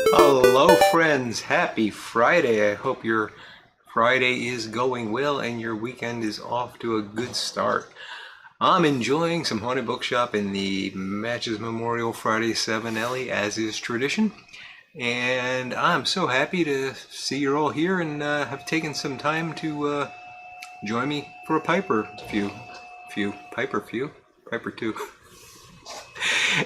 Hello, friends. Happy Friday. I hope your Friday is going well and your weekend is off to a good start. I'm enjoying some Haunted Bookshop in the Matches Memorial Friday 7 Alley, as is tradition. And I'm so happy to see you're all here and have taken some time to join me for a Piper Piper 2.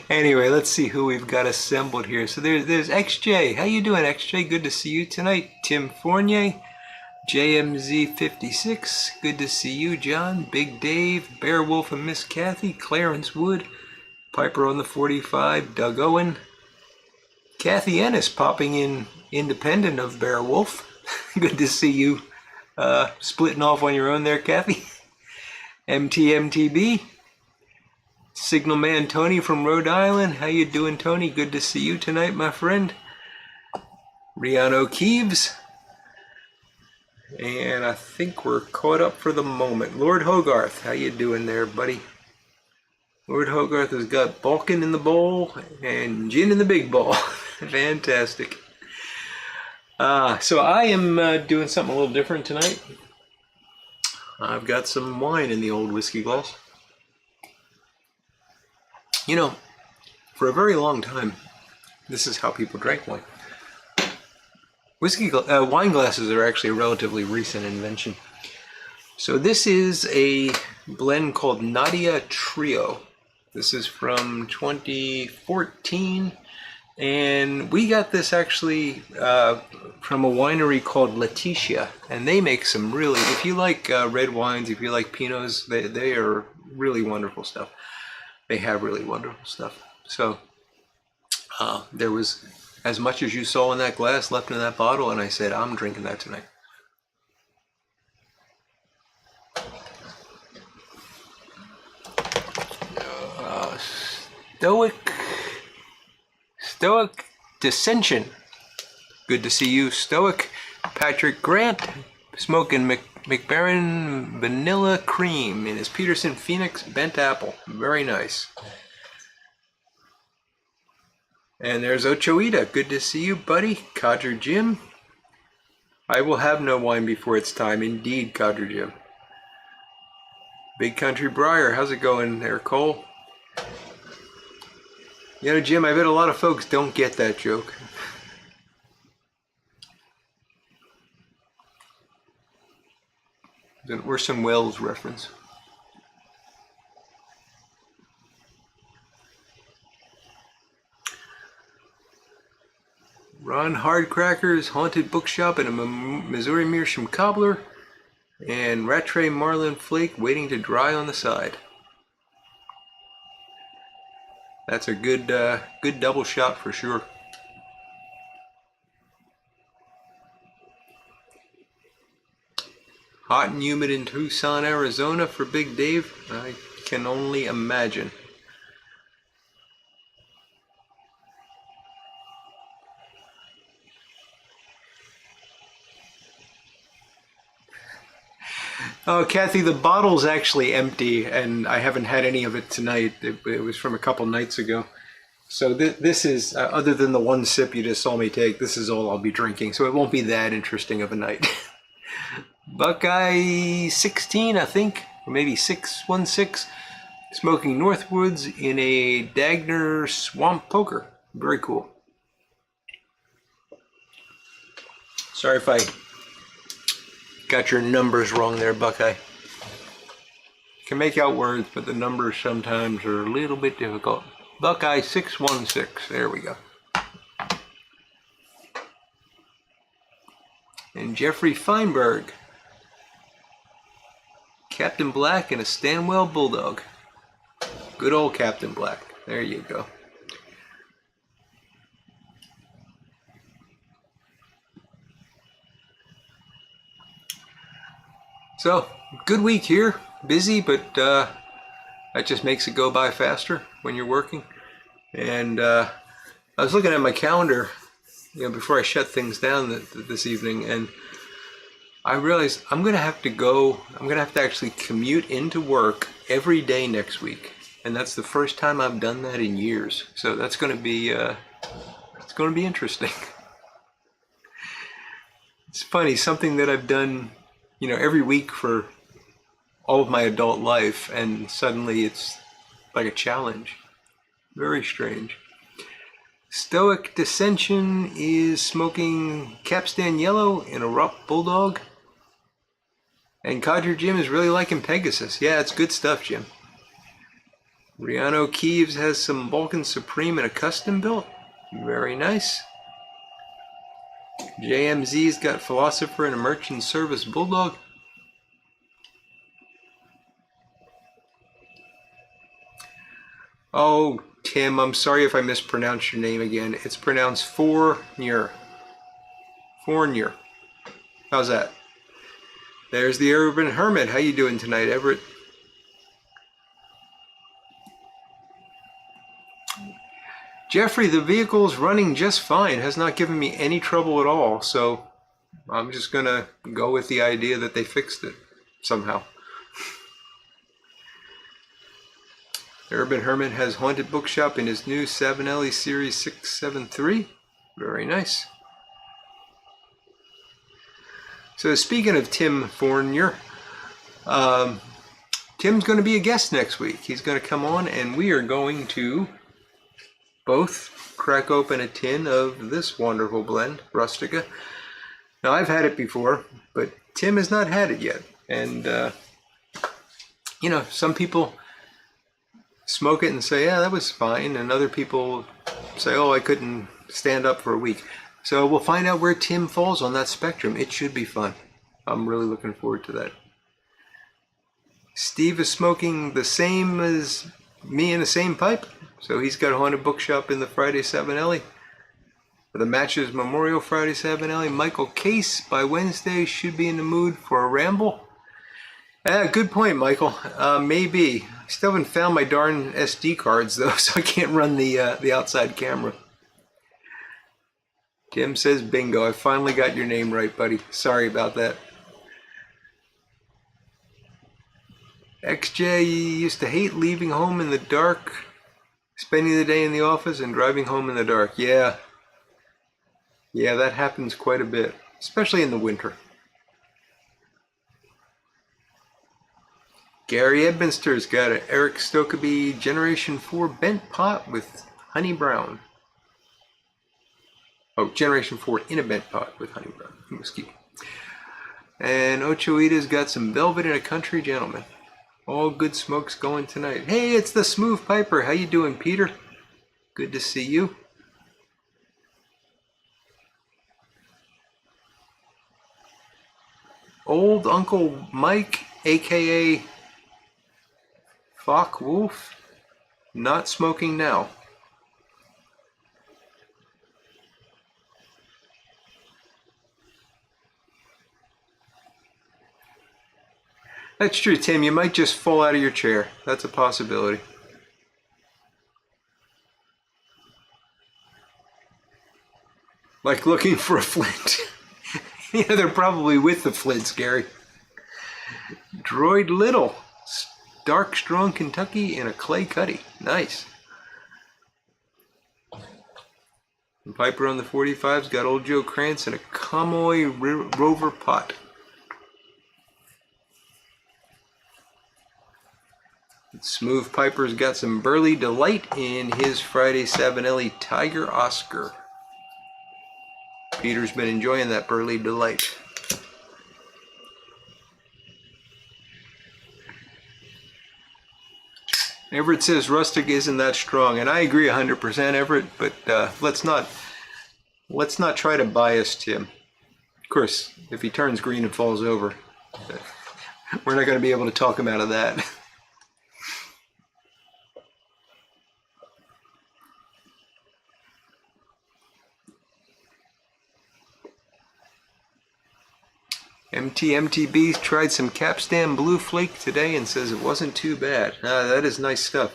Anyway, let's see who we've got assembled here. So there's XJ. How you doing, XJ? Good to see you tonight. Tim Fournier, JMZ56. Good to see you, John. Big Dave, Beowulf and Miss Kathy, Clarence Wood, Piper on the 45, Doug Owen, Kathy Ennis popping in independent of Beowulf. Good to see you splitting off on your own there, Kathy. MTMTB. Signal Man Tony from Rhode Island. How you doing, Tony? Good to see you tonight, my friend. Rihanna Keeves. And I think we're caught up for the moment. Lord Hogarth, how you doing there, buddy? Lord Hogarth has got Balkan in the bowl and gin in the big bowl. Fantastic. So I am doing something a little different tonight. I've got some wine in the old whiskey glass. You know, for a very long time, this is how people drank wine. Wine glasses are actually a relatively recent invention. So this is a blend called Nadia Trio. This is from 2014, and we got this actually from a winery called Letitia, and they make some really, if you like red wines, if you like Pinots, they are really wonderful stuff. They have really wonderful stuff. So there was as much as you saw in that glass left in that bottle, and I said, I'm drinking that tonight. Stoic Dissension. Good to see you, Stoic. Patrick Grant, smoking McBaron Vanilla Cream in his Peterson Phoenix Bent Apple. Very nice. And there's Ochoita. Good to see you, buddy. Codger Jim. I will have no wine before it's time. Indeed, Codger Jim. Big Country Briar. How's it going there, Cole? You know, Jim, I bet a lot of folks don't get that joke. An Orson Welles reference. Ron Hardcracker's Haunted Bookshop and a Missouri Meerschaum Cobbler, and Rattray Marlin Flake waiting to dry on the side. That's a good double shot for sure. Hot and humid in Tucson, Arizona for Big Dave. I can only imagine. Oh, Kathy, the bottle's actually empty, and I haven't had any of it tonight. It was from a couple nights ago. So this is, other than the one sip you just saw me take, this is all I'll be drinking, so it won't be that interesting of a night. Buckeye 16, I think, or maybe 616, smoking Northwoods in a Dagner Swamp Poker. Very cool. Sorry if I got your numbers wrong there, Buckeye. Can make out words, but the numbers sometimes are a little bit difficult. Buckeye 616, there we go. And Jeffrey Feinberg, Captain Black and a Stanwell Bulldog. Good old Captain Black. There you go. So, good week here. Busy, but that just makes it go by faster when you're working. And I was looking at my calendar, you know, before I shut things down this evening, and I realized I'm going to have to actually commute into work every day next week. And that's the first time I've done that in years. So that's going to be, it's It's going to be interesting. It's funny, something that I've done, every week for all of my adult life, and suddenly it's like a challenge. Very strange. Stoic Dissension is smoking Capstan Yellow in a Rock Bulldog. And Codger Jim is really liking Pegasus. Yeah, it's good stuff, Jim. Riano Keeves has some Vulcan Supreme in a custom built. Very nice. JMZ's got Philosopher in a Merchant Service Bulldog. Oh, Tim, I'm sorry if I mispronounced your name again. It's pronounced Fournier. Fournier. How's that? There's the Urban Hermit. How you doing tonight, Everett? Jeffrey, the vehicle's running just fine. Has not given me any trouble at all. So I'm just going to go with the idea that they fixed it somehow. Urban Hermit has Haunted Bookshop in his new Savinelli Series 673. Very nice. So speaking of Tim Fournier, Tim's going to be a guest next week. He's going to come on and we are going to both crack open a tin of this wonderful blend, Rustica. Now I've had it before, but Tim has not had it yet. And, some people smoke it and say, yeah, that was fine. And other people say, oh, I couldn't stand up for a week. So we'll find out where Tim falls on that spectrum. It should be fun. I'm really looking forward to that. Steve is smoking the same as me in the same pipe. So he's got a Haunted Bookshop in the Friday Savinelli. For the Matches Memorial Friday Savinelli. Michael Case by Wednesday should be in the mood for a ramble. Good point, Michael. Maybe. I still haven't found my darn SD cards though, so I can't run the outside camera. Tim says bingo. I finally got your name right, buddy. Sorry about that. XJ used to hate leaving home in the dark, spending the day in the office and driving home in the dark. Yeah. Yeah, that happens quite a bit, especially in the winter. Gary Edminster's got an Eric Stokeby Generation 4 bent pot with honey brown. Oh, Generation 4 in a bent pot with honey brown. Excuse me. And Ochoita's got some Velvet in a Country Gentleman. All good smokes going tonight. Hey, it's the Smooth Piper. How you doing, Peter? Good to see you. Old Uncle Mike, a.k.a. Fock Wolf, not smoking now. That's true, Tim. You might just fall out of your chair. That's a possibility. Like looking for a flint. Yeah, they're probably with the flints, Gary. Droid Little. Dark Strong Kentucky in a clay cutty. Nice. And Piper on the 45's got Old Joe Krantz in a Comoy Rover pot. Smooth Piper's got some Burley Delight in his Friday Savinelli Tiger Oscar. Peter's been enjoying that Burley Delight. Everett says rustic isn't that strong, and I agree 100%, Everett. But let's not try to bias Tim. Of course, if he turns green and falls over, we're not going to be able to talk him out of that. MTMTB tried some Capstan Blue Flake today and says it wasn't too bad. That is nice stuff.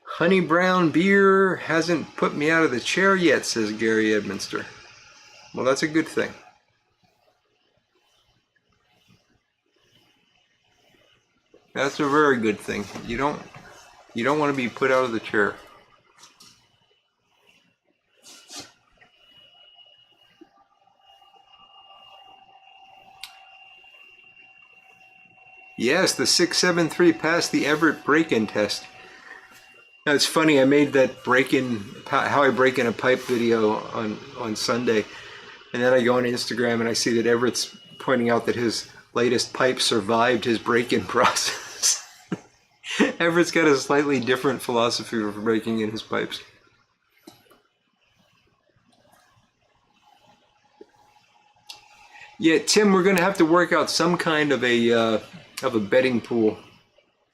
Honey brown beer hasn't put me out of the chair yet, says Gary Edminster. Well, that's a good thing. That's a very good thing. You don't want to be put out of the chair. Yes, the 673 passed the Everett break-in test. Now, it's funny, I made that how I break in a pipe video on Sunday, and then I go on Instagram and I see that Everett's pointing out that his latest pipe survived his break-in process. Everett's got a slightly different philosophy for breaking in his pipes. Yeah, Tim, we're going to have to work out some kind of a betting pool.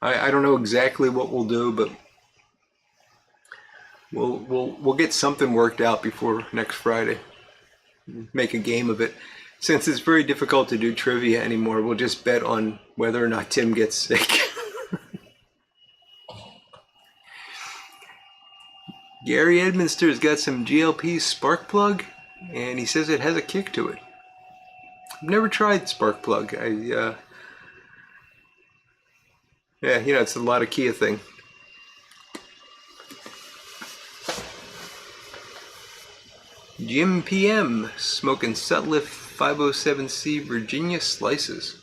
I don't know exactly what we'll do, but we'll get something worked out before next Friday. Make a game of it. Since it's very difficult to do trivia anymore, we'll just bet on whether or not Tim gets sick. Gary Edminster's got some GLP spark plug, and he says it has a kick to it. I've never tried spark plug. Yeah, it's a lot of Kia thing. Jim PM smoking Sutliff 507C Virginia slices.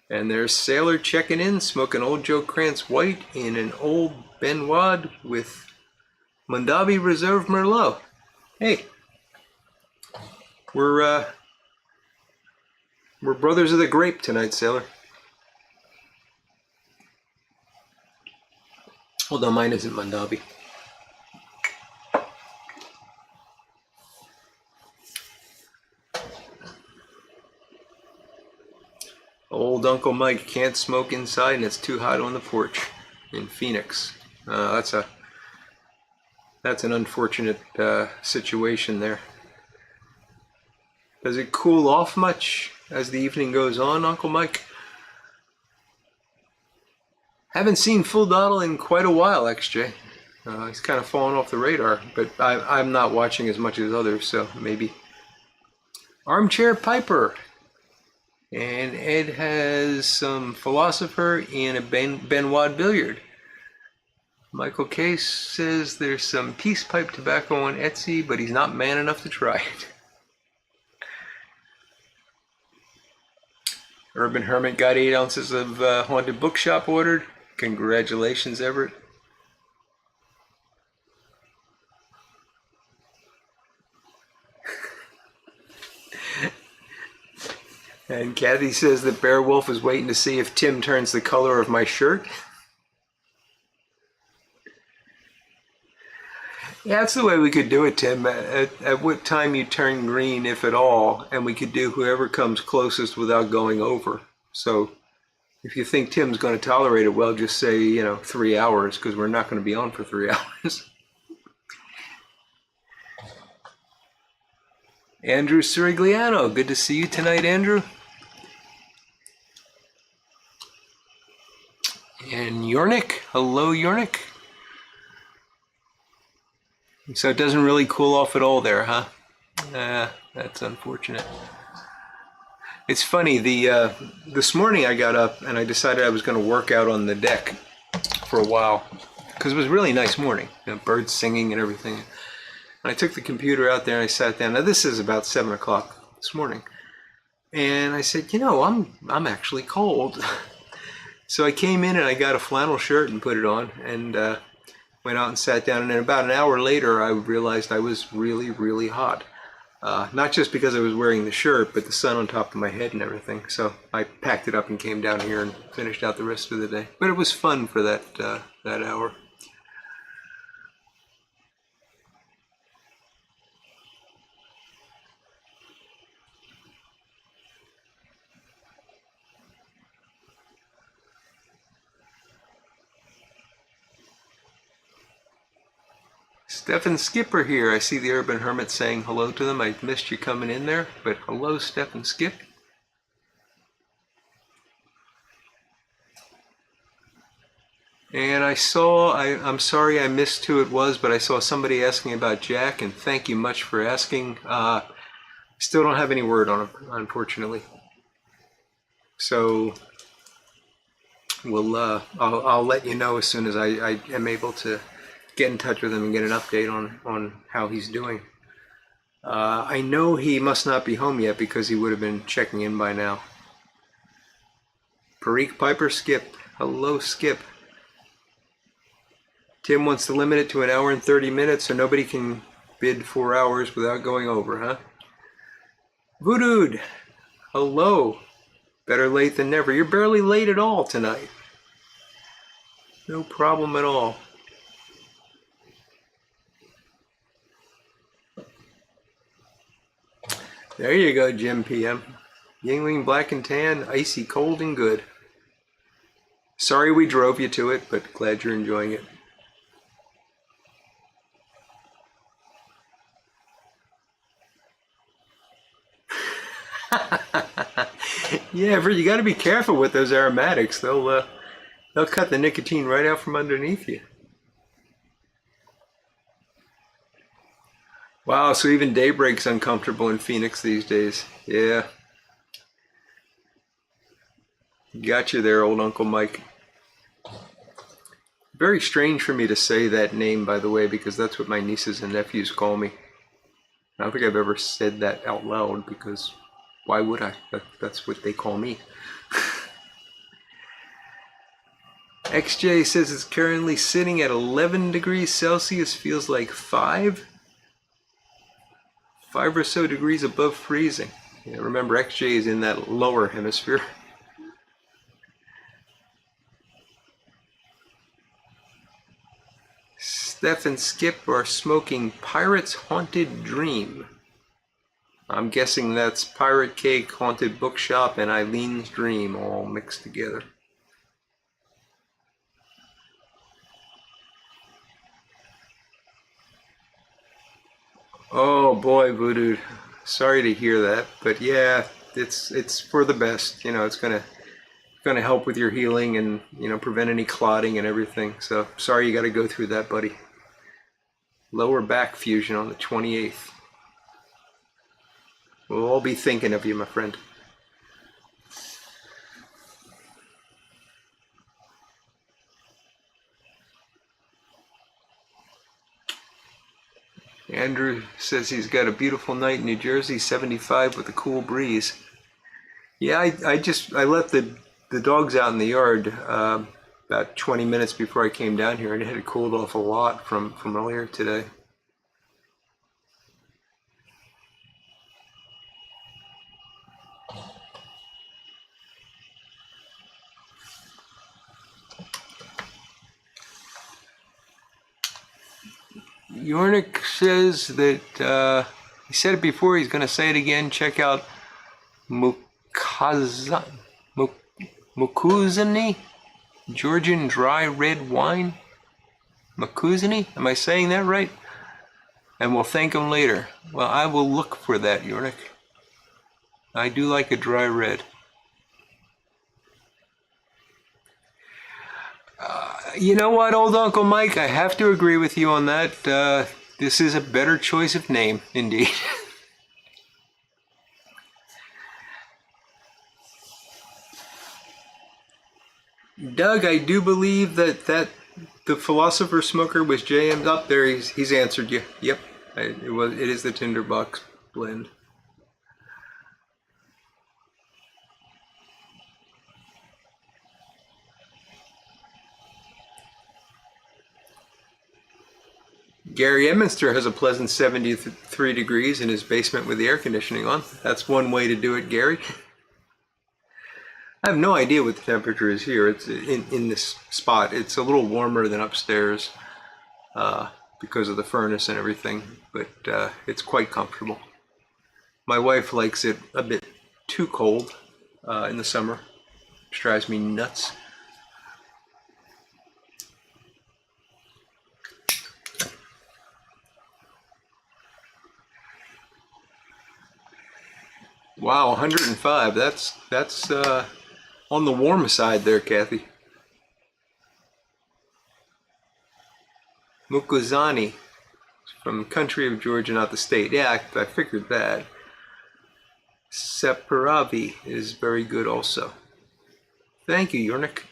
And there's Sailor checking in, smoking Old Joe Krantz White in an Old Benoit with Mondavi Reserve Merlot. Hey, we're brothers of the grape tonight, Sailor. Although mine isn't Mondavi. Old Uncle Mike can't smoke inside and it's too hot on the porch in Phoenix. That's an unfortunate situation there. Does it cool off much as the evening goes on, Uncle Mike? Haven't seen Full Dottle in quite a while, XJ. He's kind of fallen off the radar, but I'm not watching as much as others, so maybe. Armchair Piper. And Ed has some Philosopher and a Benoit Billiard. Michael Case says there's some Peace Pipe tobacco on Etsy, but he's not man enough to try it. Urban Hermit got 8 ounces of Haunted Bookshop ordered. Congratulations, Everett. And Kathy says that Beowulf is waiting to see if Tim turns the color of my shirt. Yeah, that's the way we could do it, Tim. At what time you turn green, if at all, and we could do whoever comes closest without going over. So if you think Tim's going to tolerate it well, just say, 3 hours, because we're not going to be on for 3 hours. Andrew Sirigliano, good to see you tonight, Andrew. And Yornik, hello Yornik. So it doesn't really cool off at all there, huh? That's unfortunate. It's funny, this morning I got up and I decided I was going to work out on the deck for a while because it was a really nice morning, birds singing and everything. And I took the computer out there and I sat down. Now this is about 7 o'clock this morning, and I said, I'm actually cold. So I came in and I got a flannel shirt and put it on and went out and sat down. And then about an hour later, I realized I was really, really hot. Not just because I was wearing the shirt, but the sun on top of my head and everything. So I packed it up and came down here and finished out the rest of the day. But it was fun for that hour. Stephen Skipper here. I see the Urban Hermit saying hello to them. I missed you coming in there, but hello, Stephen Skip. And I saw, I'm sorry I missed who it was, but I saw somebody asking about Jack, and thank you much for asking. Still don't have any word on him, unfortunately. So I'll let you know as soon as I am able to get in touch with him and get an update on how he's doing. I know he must not be home yet because he would have been checking in by now. Parikh Piper Skip. Hello, Skip. Tim wants to limit it to 1 hour and 30 minutes so nobody can bid 4 hours without going over, huh? Voodoo. Hello. Better late than never. You're barely late at all tonight. No problem at all. There you go, Jim PM. Yingling Black and Tan, icy cold and good. Sorry we drove you to it, but glad you're enjoying it. Yeah, you got to be careful with those aromatics. They'll cut the nicotine right out from underneath you. Wow, so even daybreak's uncomfortable in Phoenix these days. Yeah. Got you there, old Uncle Mike. Very strange for me to say that name, by the way, because that's what my nieces and nephews call me. I don't think I've ever said that out loud because why would I? That's what they call me. XJ says it's currently sitting at 11 degrees Celsius, feels like 5 or so degrees above freezing. Yeah, remember, XJ is in that lower hemisphere. Steph and Skip are smoking Pirate's Haunted Dream. I'm guessing that's Pirate Cake, Haunted Bookshop, and Eileen's Dream all mixed together. Oh boy, Voodoo. Sorry to hear that, but yeah, it's for the best. You know, it's gonna help with your healing and, you know, prevent any clotting and everything. So sorry you got to go through that, buddy. Lower back fusion on the 28th. We'll all be thinking of you, my friend. Andrew says he's got a beautiful night in New Jersey, 75 with a cool breeze. Yeah, I let the dogs out in the yard about 20 minutes before I came down here, and it had cooled off a lot from earlier today. Yornik says that he said it before, he's going to say it again. Check out Mukuzani Georgian dry red wine. Mukuzani? Am I saying that right? And we'll thank him later. Well, I will look for that, Yornik. I do like a dry red. You know what, old Uncle Mike? I have to agree with you on that. This is a better choice of name, indeed. Doug, I do believe that the Philosopher Smoker was JM'd up there. He's answered you. Yep, it is the Tinderbox blend. Gary Eminster has a pleasant 73 degrees in his basement with the air conditioning on. That's one way to do it, Gary. I have no idea what the temperature is here. It's in this spot. It's a little warmer than upstairs because of the furnace and everything, but it's quite comfortable. My wife likes it a bit too cold in the summer, which drives me nuts. Wow, 105. That's on the warm side there, Kathy. Mukuzani, from the country of Georgia, not the state. Yeah, I figured that. Separavi is very good also. Thank you, Yornik.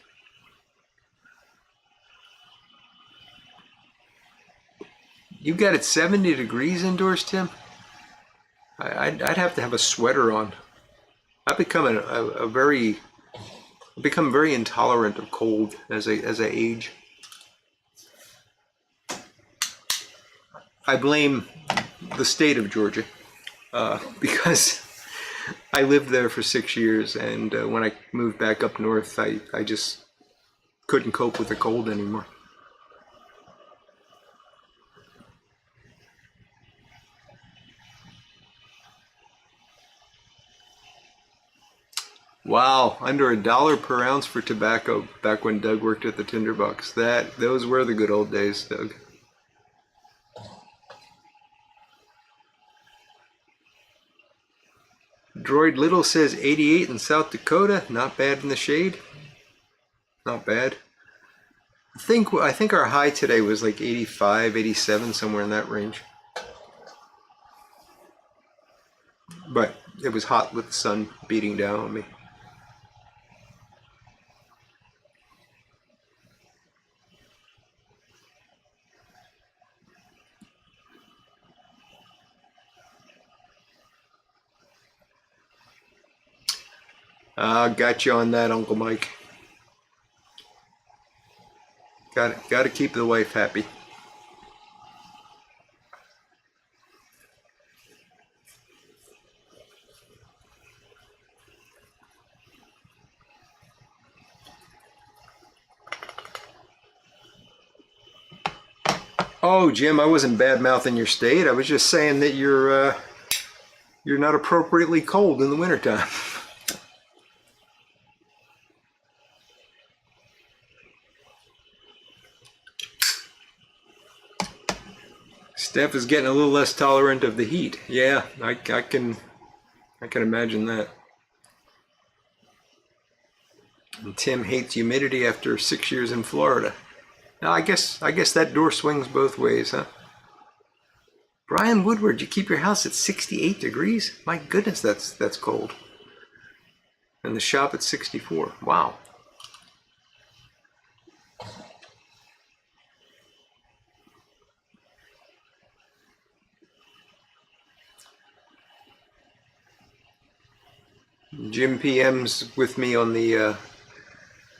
You got it 70 degrees indoors, Tim? I'd have to have a sweater on. I've become I've become very intolerant of cold as I age. I blame the state of Georgia because I lived there for 6 years, and when I moved back up north, I just couldn't cope with the cold anymore. Wow, under $1 per ounce for tobacco back when Doug worked at the Tinderbox. Those were the good old days, Doug. Droid Little says 88 in South Dakota. Not bad in the shade. Not bad. I think our high today was like 85, 87, somewhere in that range. But it was hot with the sun beating down on me. Got you on that, Uncle Mike. Got to keep the wife happy. Oh, Jim, I wasn't bad-mouthing your state. I was just saying that you're not appropriately cold in the wintertime. Steph is getting a little less tolerant of the heat. Yeah, I can imagine that. And Tim hates humidity after 6 years in Florida. Now I guess that door swings both ways, huh? Brian Woodward, you keep your house at 68 degrees? My goodness, that's cold. And the shop at 64. Wow. Jim PM's with me on the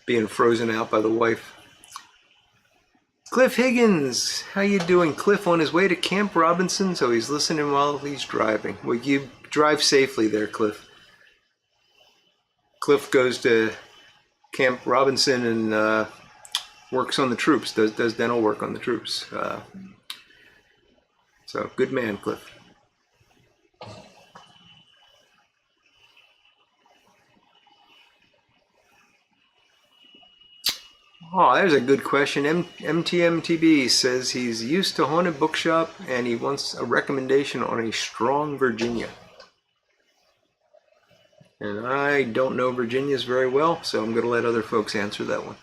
being frozen out by the wife. Cliff Higgins, how you doing? Cliff on his way to Camp Robinson, so he's listening while he's driving. Well, you drive safely there, Cliff. Cliff goes to Camp Robinson and works on the troops, does dental work on the troops. So good man, Cliff. Oh, there's a good question. MTMTB says he's used to Haunted Bookshop and he wants a recommendation on a strong Virginia. And I don't know Virginias very well, so I'm going to let other folks answer that one.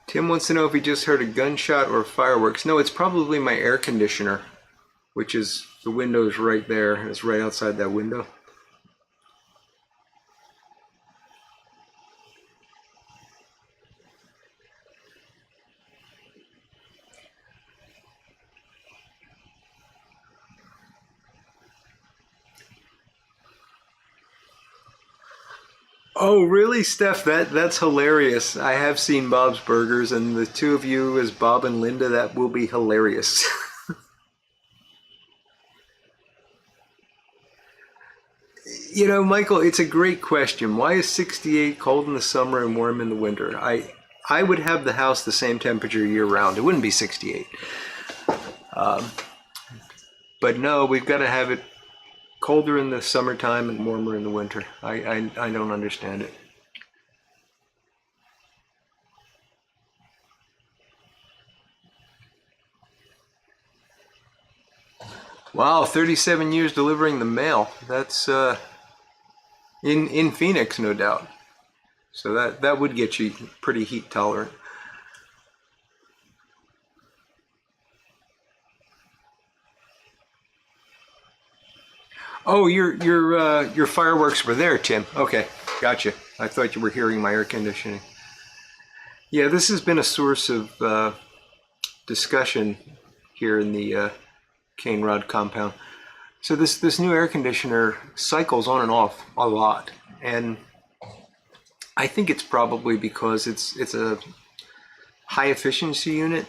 Tim wants to know if he just heard a gunshot or fireworks. No, it's probably my air conditioner, which is the window's right there. It's right outside that window. Oh, really, Steph? That's hilarious. I have seen Bob's Burgers, and the two of you as Bob and Linda, that will be hilarious. You know, Michael, it's a great question. Why is 68 cold in the summer and warm in the winter? I would have the house the same temperature year round. It wouldn't be 68. But no, we've got to have it colder in the summertime and warmer in the winter. I don't understand it. Wow, 37 years delivering the mail. That's in Phoenix, no doubt. So that would get you pretty heat tolerant. Oh, your fireworks were there, Tim. Okay, gotcha. I thought you were hearing my air conditioning. Yeah, this has been a source of discussion here in the CaneRod compound. So this new air conditioner cycles on and off a lot, and I think it's probably because it's a high efficiency unit,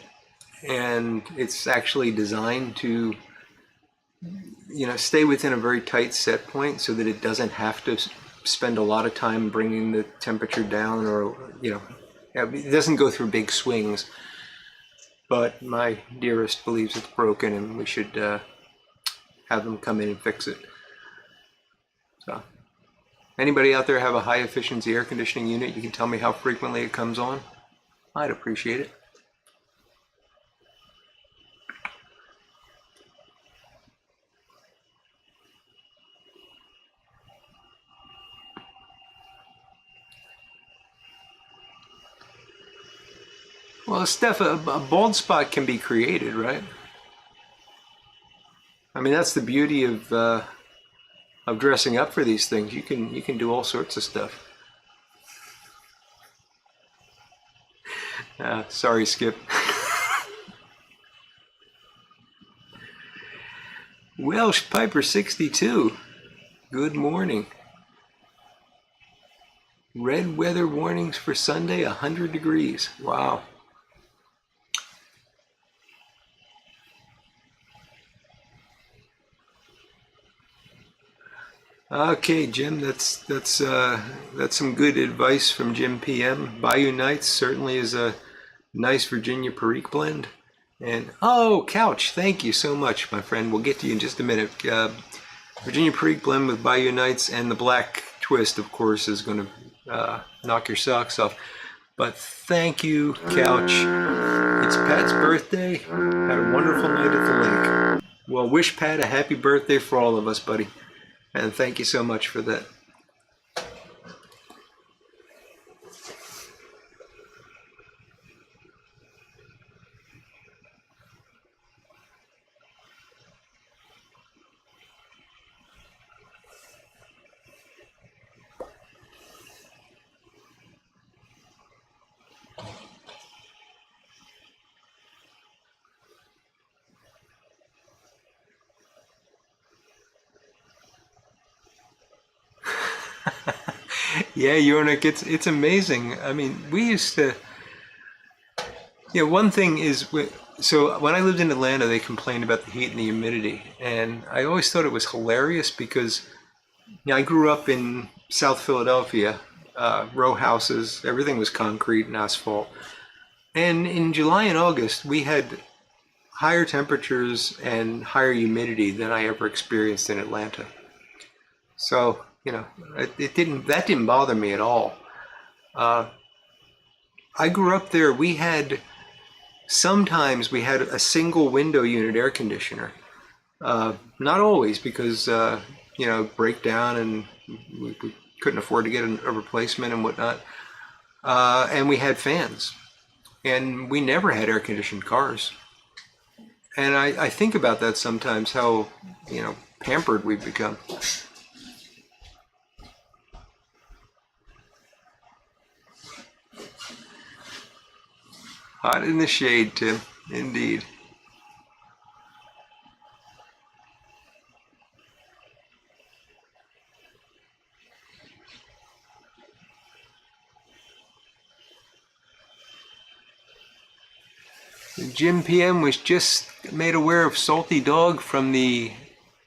and it's actually designed to, you know, stay within a very tight set point so that it doesn't have to spend a lot of time bringing the temperature down, or, you know, it doesn't go through big swings. But my dearest believes it's broken and we should have them come in and fix it. So anybody out there have a high efficiency air conditioning unit, you can tell me how frequently it comes on. I'd appreciate it. Well, Steph, a bald spot can be created, right? I mean, that's the beauty of dressing up for these things. You can do all sorts of stuff. Sorry, Skip. Welsh Piper 62. Good morning. Red weather warnings for Sunday, 100 degrees. Wow. Okay, Jim, that's some good advice from Jim PM. Bayou Nights certainly is a nice Virginia Perique blend. And oh, Couch, thank you so much, my friend. We'll get to you in just a minute. Virginia Perique blend with Bayou Nights, and the Black Twist, of course, is going to knock your socks off. But thank you, Couch. It's Pat's birthday. Had a wonderful night at the lake. Well, wish Pat a happy birthday for all of us, buddy. And thank you so much for that. Yeah, Yornik, it's amazing. I mean, we used to, you know, one thing is, so when I lived in Atlanta, they complained about the heat and the humidity. And I always thought it was hilarious because, you know, I grew up in South Philadelphia, row houses, everything was concrete and asphalt. And in July and August, we had higher temperatures and higher humidity than I ever experienced in Atlanta. So, you know, that didn't bother me at all. I grew up there. Sometimes we had a single window unit air conditioner. Not always, because, you know, breakdown, and we couldn't afford to get a replacement and whatnot. And we had fans, and we never had air conditioned cars. And I think about that sometimes, how, you know, pampered we've become. Hot in the shade, Tim. Indeed. Jim PM was just made aware of Salty Dog from the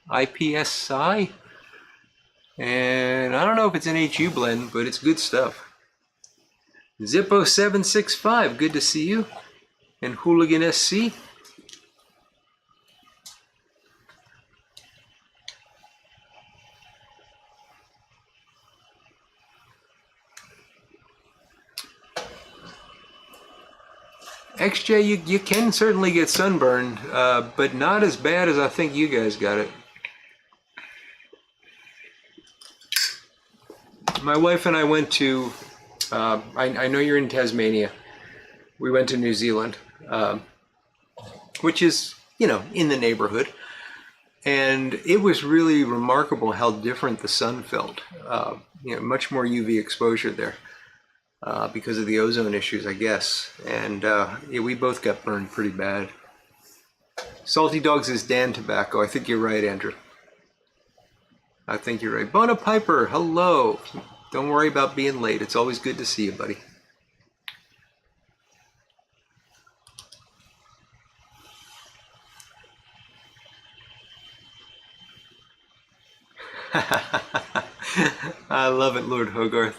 IPSI. And I don't know if it's an HU blend, but it's good stuff. Zippo765, good to see you. And Hooligan SC. XJ, you can certainly get sunburned, but not as bad as I think you guys got it. My wife and I went to, I know you're in Tasmania. We went to New Zealand, which is, you know, in the neighborhood. And it was really remarkable how different the sun felt. Much more UV exposure there because of the ozone issues, I guess. And yeah, we both got burned pretty bad. Salty Dogs is Dan Tobacco. I think you're right, Andrew. I think you're right. Bona Piper, hello. Don't worry about being late. It's always good to see you, buddy. I love it, Lord Hogarth.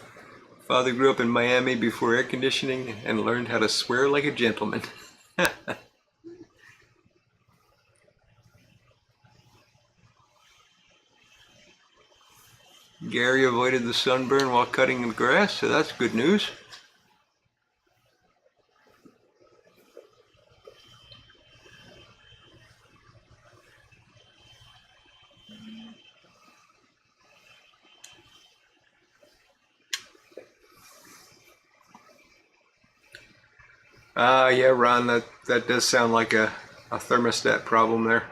Father grew up in Miami before air conditioning and learned how to swear like a gentleman. Gary avoided the sunburn while cutting the grass, so that's good news. Yeah, Ron, that does sound like a thermostat problem there.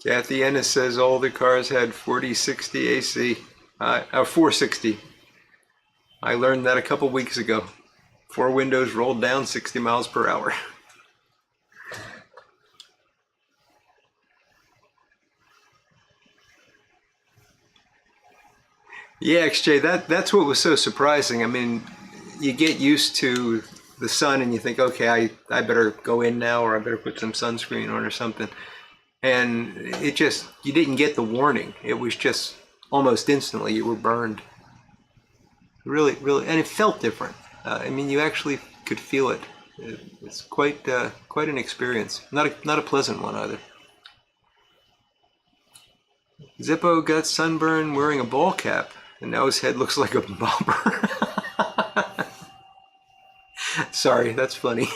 Kathy Ennis says all the cars had 4060 AC. 460. I learned that a couple weeks ago. 4 windows rolled down 60 miles per hour. Yeah, XJ, that's what was so surprising. I mean, you get used to the sun and you think, okay, I better go in now, or I better put some sunscreen on or something. And it just, you didn't get the warning. It was just almost instantly you were burned. Really, really, and it felt different. I mean, you actually could feel it. It's quite an experience. Not a pleasant one either. Zippo got sunburn wearing a ball cap, and now his head looks like a bobber. Sorry, that's funny.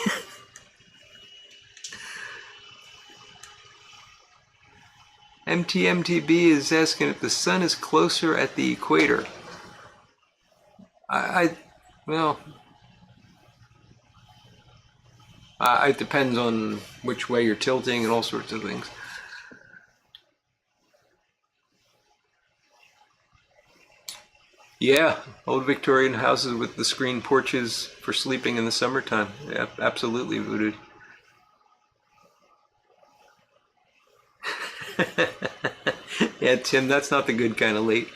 MTMTB is asking if the sun is closer at the equator. Well, it depends on which way you're tilting and all sorts of things. Yeah, old Victorian houses with the screen porches for sleeping in the summertime. Yeah, absolutely, Voodoo. Yeah, Tim, that's not the good kind of late.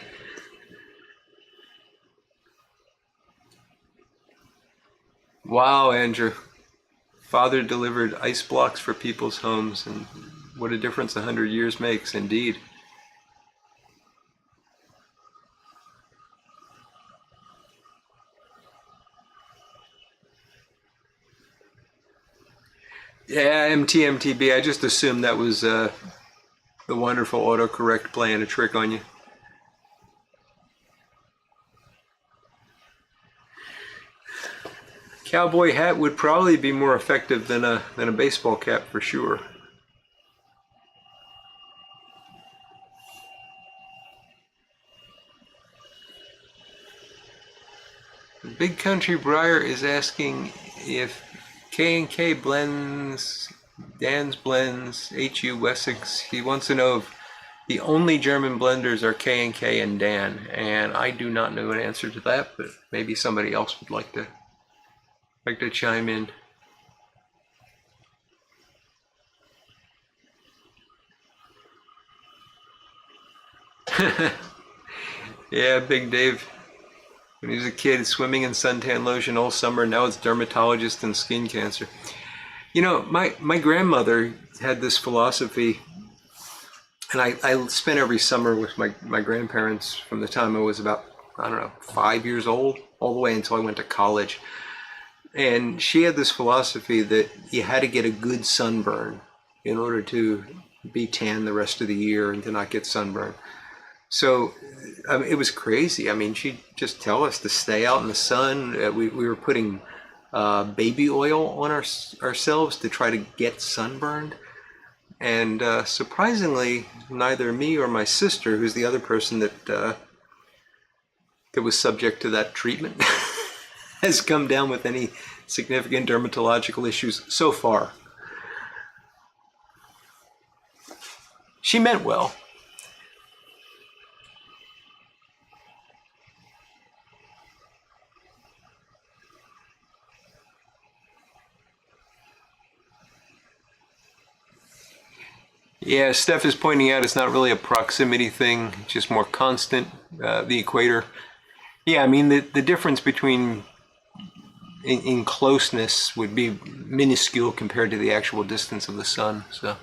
Wow, Andrew. Father delivered ice blocks for people's homes, and what a difference 100 years makes, indeed. Yeah, MTMTB, I just assumed that was the wonderful autocorrect playing a trick on you. Cowboy hat would probably be more effective than a baseball cap for sure. Big Country Briar is asking if K&K blends, Dan's blends, HU Wessex. He wants to know if the only German blenders are K&K and Dan, and I do not know an answer to that, but maybe somebody else would like to chime in. Yeah, Big Dave. When he was a kid, swimming in suntan lotion all summer. Now it's dermatologist and skin cancer. You know, my grandmother had this philosophy, and I spent every summer with my grandparents from the time I was about, I don't know, 5 years old, all the way until I went to college. And she had this philosophy that you had to get a good sunburn in order to be tan the rest of the year and to not get sunburn. So it was crazy. I mean, she'd just tell us to stay out in the sun. We were putting baby oil on ourselves to try to get sunburned. And surprisingly, neither me or my sister, who's the other person that that was subject to that treatment has come down with any significant dermatological issues so far. She meant well. Yeah, Steph is pointing out it's not really a proximity thing, just more constant, the equator. Yeah, I mean, the difference between in closeness would be minuscule compared to the actual distance of the sun. So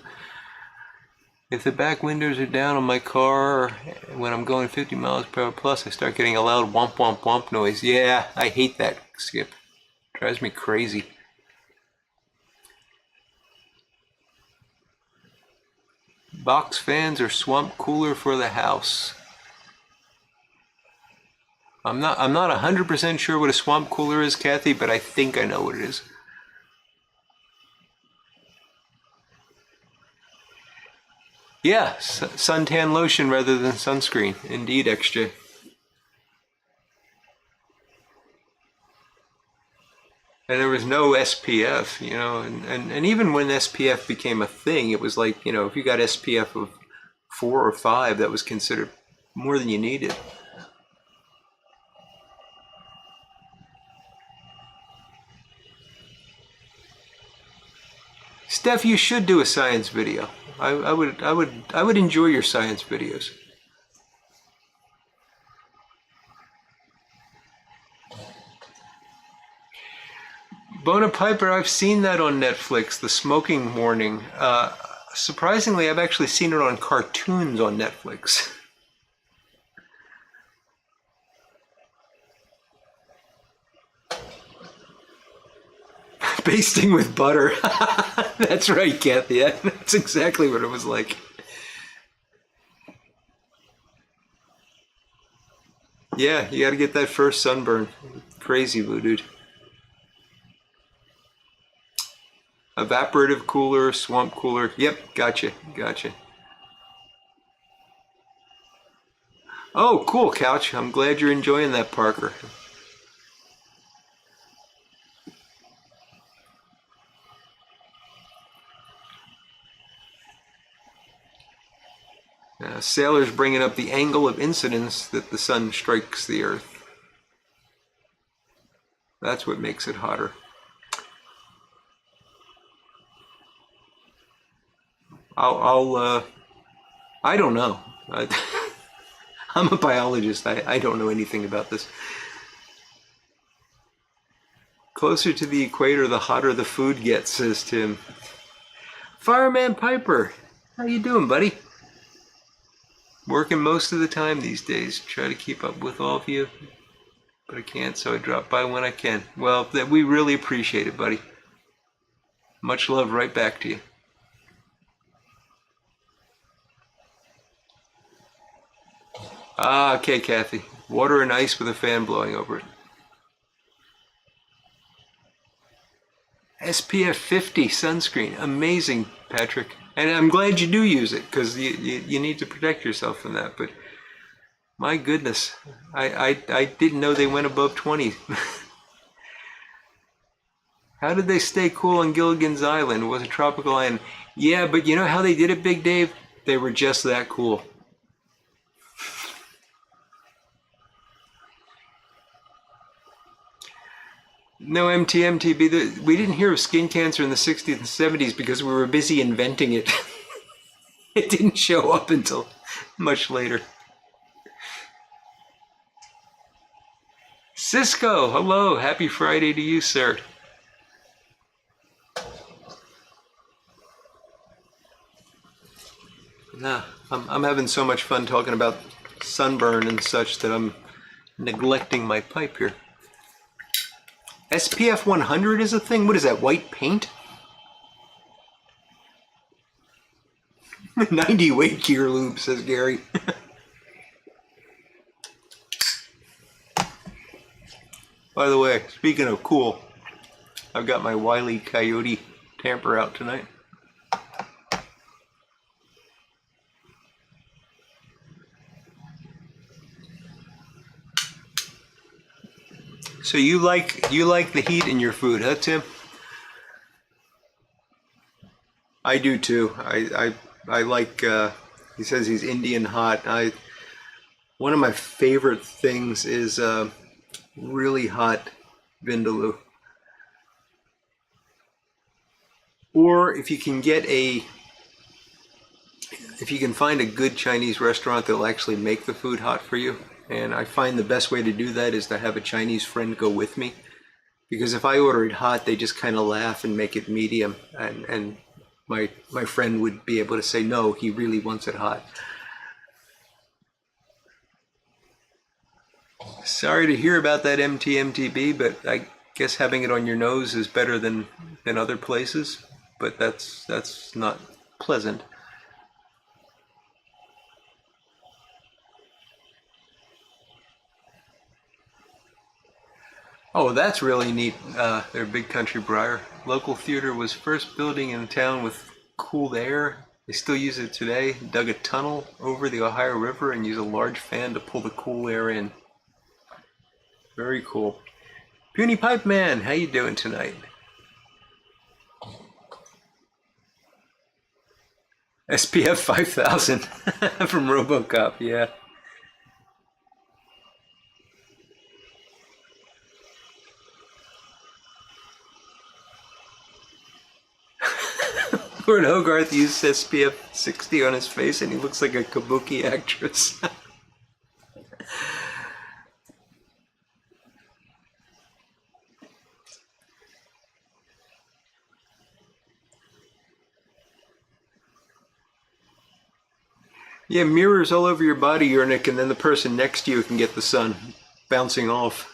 if the back windows are down on my car when I'm going 50 miles per hour plus, I start getting a loud womp womp womp noise. Yeah, I hate that, Skip. Drives me crazy. Box fans or swamp cooler for the house? I'm not 100% sure what a swamp cooler is, Kathy, but I think I know what it is. Yeah, suntan lotion rather than sunscreen. Indeed, XJ. And there was no SPF, you know, and even when SPF became a thing, it was like, you know, if you got SPF of 4 or 5, that was considered more than you needed. Steph, you should do a science video. I would enjoy your science videos. Bona Piper, I've seen that on Netflix, The Smoking Warning. Surprisingly, I've actually seen it on cartoons on Netflix. Basting with butter. That's right, Kathy. That's exactly what it was like. Yeah, you gotta get that first sunburn. Crazy, dude. Evaporative cooler, swamp cooler. Yep, gotcha. Oh, cool, Couch. I'm glad you're enjoying that, Parker. Sailors bringing up the angle of incidence that the sun strikes the earth. That's what makes it hotter. I don't know. I'm a biologist. I don't know anything about this. Closer to the equator, the hotter the food gets, says Tim. Fireman Piper, how you doing, buddy? Working most of the time these days. Try to keep up with all of you, but I can't, so I drop by when I can. Well, we really appreciate it, buddy. Much love right back to you. Ah, okay, Kathy. Water and ice with a fan blowing over it. SPF 50 sunscreen. Amazing, Patrick. And I'm glad you do use it, because you need to protect yourself from that. But my goodness, I didn't know they went above 20. How did they stay cool on Gilligan's Island? It was a tropical island. Yeah, but you know how they did it, Big Dave? They were just that cool. No MTMTB. We didn't hear of skin cancer in the 60s and 70s because we were busy inventing it. It didn't show up until much later. Cisco, hello. Happy Friday to you, sir. Nah, I'm having so much fun talking about sunburn and such that I'm neglecting my pipe here. SPF 100 is a thing? What is that, white paint? 90 weight gear lube, says Gary. By the way, speaking of cool, I've got my Wile E. Coyote tamper out tonight. So you like the heat in your food, huh, Tim? I do too. I like. He says he's Indian hot. One of my favorite things is really hot vindaloo. Or if you can find a good Chinese restaurant that'll actually make the food hot for you. And I find the best way to do that is to have a Chinese friend go with me. Because if I order it hot, they just kind of laugh and make it medium. And my friend would be able to say, no, he really wants it hot. Sorry to hear about that MTMTB, but I guess having it on your nose is better than other places. But that's not pleasant. Oh, that's really neat. Their Big Country Briar. Local theater was first building in town with cooled air. They still use it today. Dug a tunnel over the Ohio River and use a large fan to pull the cool air in. Very cool. Puny Pipe Man, how you doing tonight? SPF 5000 from RoboCop, yeah. Lord Hogarth used SPF 60 on his face and he looks like a kabuki actress. Yeah, mirrors all over your body, Yernick, and then the person next to you can get the sun bouncing off.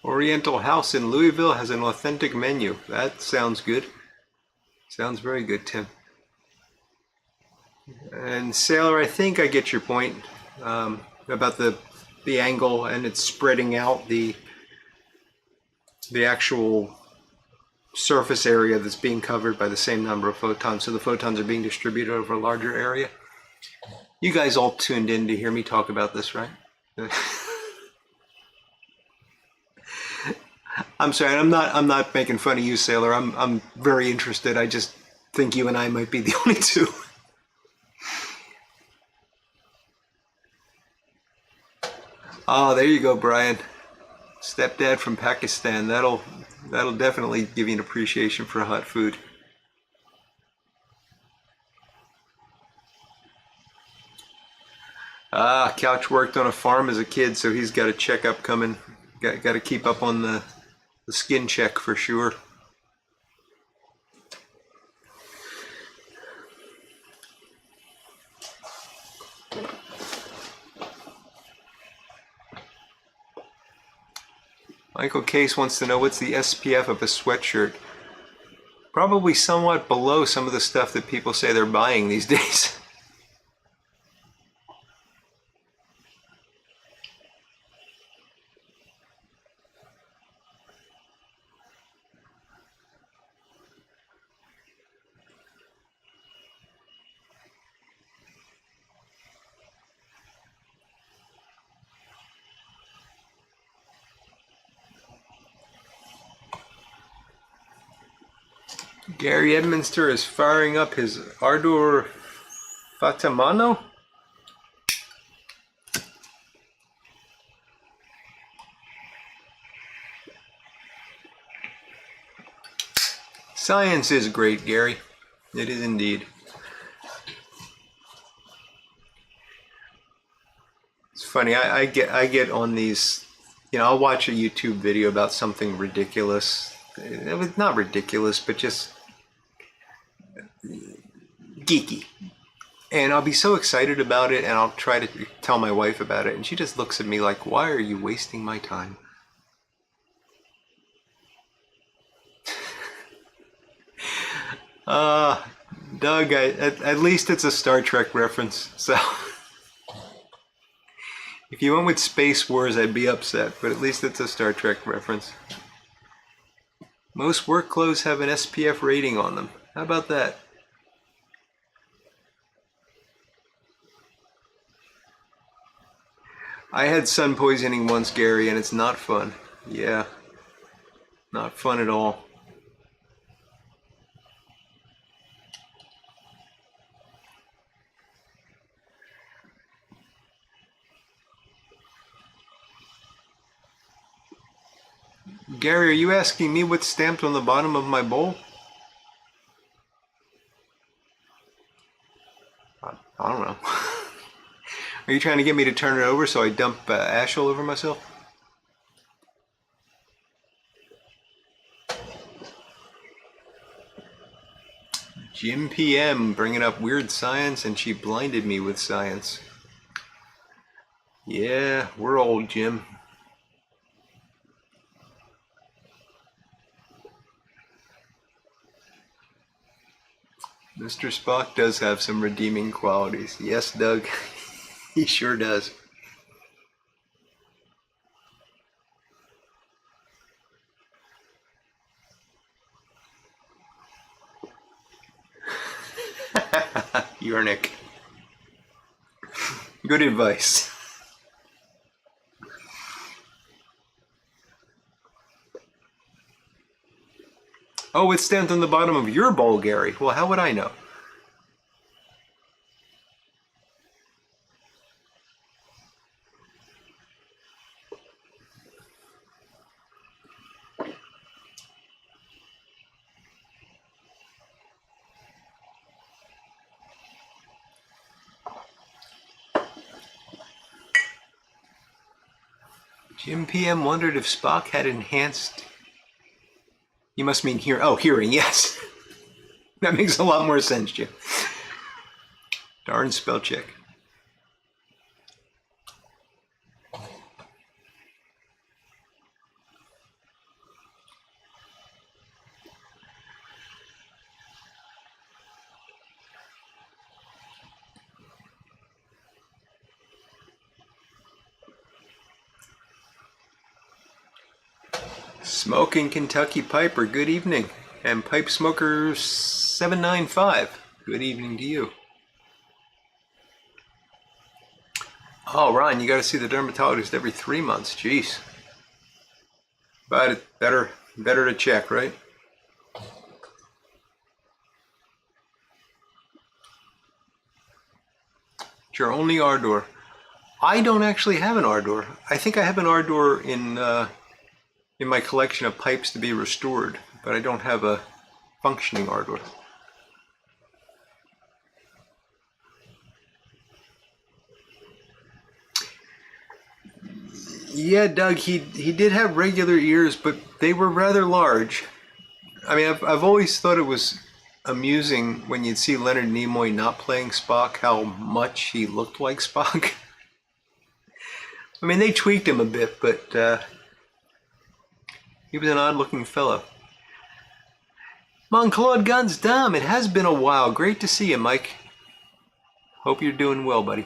Oriental House in Louisville has an authentic menu. That sounds good. Sounds very good, Tim. And Sailor, I think I get your point about the angle and it's spreading out the actual surface area that's being covered by the same number of photons. So the photons are being distributed over a larger area. You guys all tuned in to hear me talk about this, right? I'm sorry, I'm not making fun of you, Sailor. I'm very interested. I just think you and I might be the only two. Oh, there you go, Brian. Stepdad from Pakistan. That'll definitely give you an appreciation for hot food. Couch worked on a farm as a kid, so he's got a checkup coming. Got to keep up on the skin check for sure. Michael Case wants to know what's the SPF of a sweatshirt. Probably somewhat below some of the stuff that people say they're buying these days. Gary Edminster is firing up his Ardor Fatamano. Science is great, Gary. It is indeed. It's funny, I get on these, I'll watch a YouTube video about something ridiculous. Not ridiculous, but just geeky. And I'll be so excited about it, and I'll try to tell my wife about it, and she just looks at me like, why are you wasting my time? Uh, Doug, at least it's a Star Trek reference, so if you went with Space Wars, I'd be upset, but at least it's a Star Trek reference. Most work clothes have an SPF rating on them. How about that? I had sun poisoning once, Gary, and it's not fun. Yeah, not fun at all. Gary, are you asking me what's stamped on the bottom of my bowl? I don't know. Are you trying to get me to turn it over so I dump ash all over myself? Jim PM bringing up weird science, and she blinded me with science. Yeah, we're old, Jim. Mr. Spock does have some redeeming qualities. Yes, Doug, he sure does. Yernick. Good advice. Oh, it's stamped on the bottom of your bowl, Gary. Well, how would I know? Jim PM wondered if Spock had enhanced... You must mean hear. Oh, hearing, yes. That makes a lot more sense, Jim. Darn spell check. Smoking Kentucky Piper, good evening. And Pipe Smoker 795, good evening to you. Oh, Ron, you got to see the dermatologist every 3 months. Jeez. But it's better to check, right? It's your only Ardor. I don't actually have an Ardor. I think I have an Ardor in my collection of pipes to be restored, but I don't have a functioning Ardor. Yeah, Doug, he did have regular ears, but they were rather large. I mean, I've always thought it was amusing when you'd see Leonard Nimoy not playing Spock, how much he looked like Spock. I mean, they tweaked him a bit, but he was an odd-looking fellow. Mon-Claude Guns Dam, it has been a while. Great to see you, Mike. Hope you're doing well, buddy.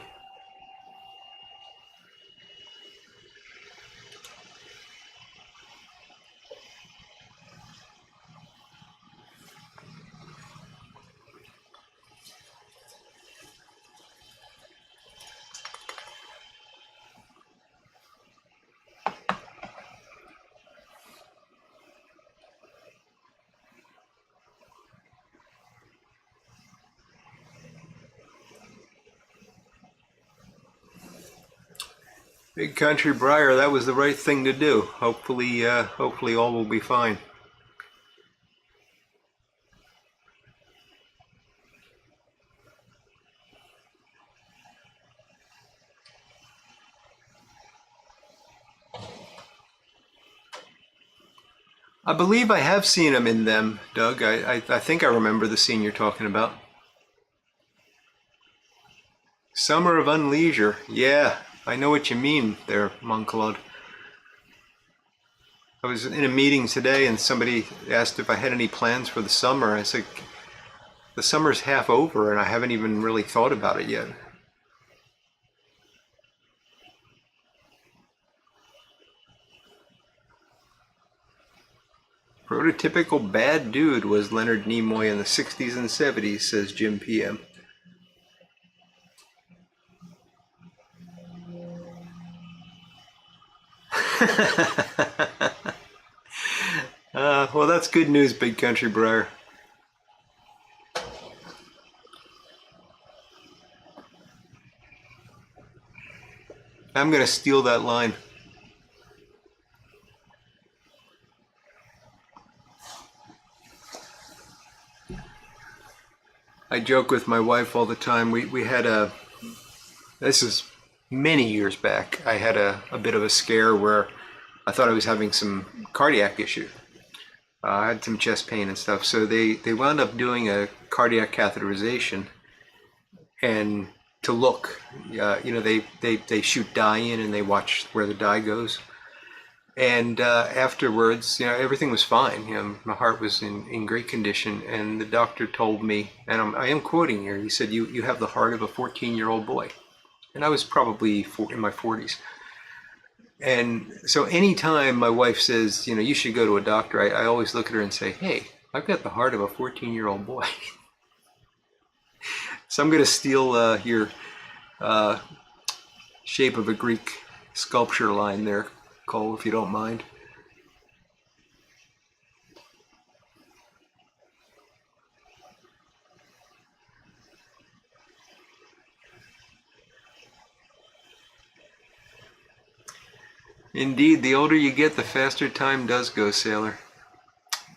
Big Country Briar, that was the right thing to do. Hopefully all will be fine. I believe I have seen him in them, Doug. I think I remember the scene you're talking about. Summer of unleisure. Yeah, I know what you mean there, Monclod. I was in a meeting today and somebody asked if I had any plans for the summer. I said, the summer's half over and I haven't even really thought about it yet. Prototypical bad dude was Leonard Nimoy in the 60s and 70s, says Jim PM. Well, that's good news, Big Country Briar. I'm going to steal that line. I joke with my wife all the time. We had this is many years back. I had a bit of a scare where I thought I was having some cardiac issue. I had some chest pain and stuff. So they wound up doing a cardiac catheterization, and to look, they shoot dye in and they watch where the dye goes. And afterwards, everything was fine. My heart was in great condition. And the doctor told me, and I am quoting here, he said, you have the heart of a 14-year-old boy. And I was probably in my 40s. And so anytime my wife says, you should go to a doctor, I always look at her and say, hey, I've got the heart of a 14-year-old boy. So I'm going to steal your shape of a Greek sculpture line there, Cole, if you don't mind. Indeed, the older you get, the faster time does go, Sailor.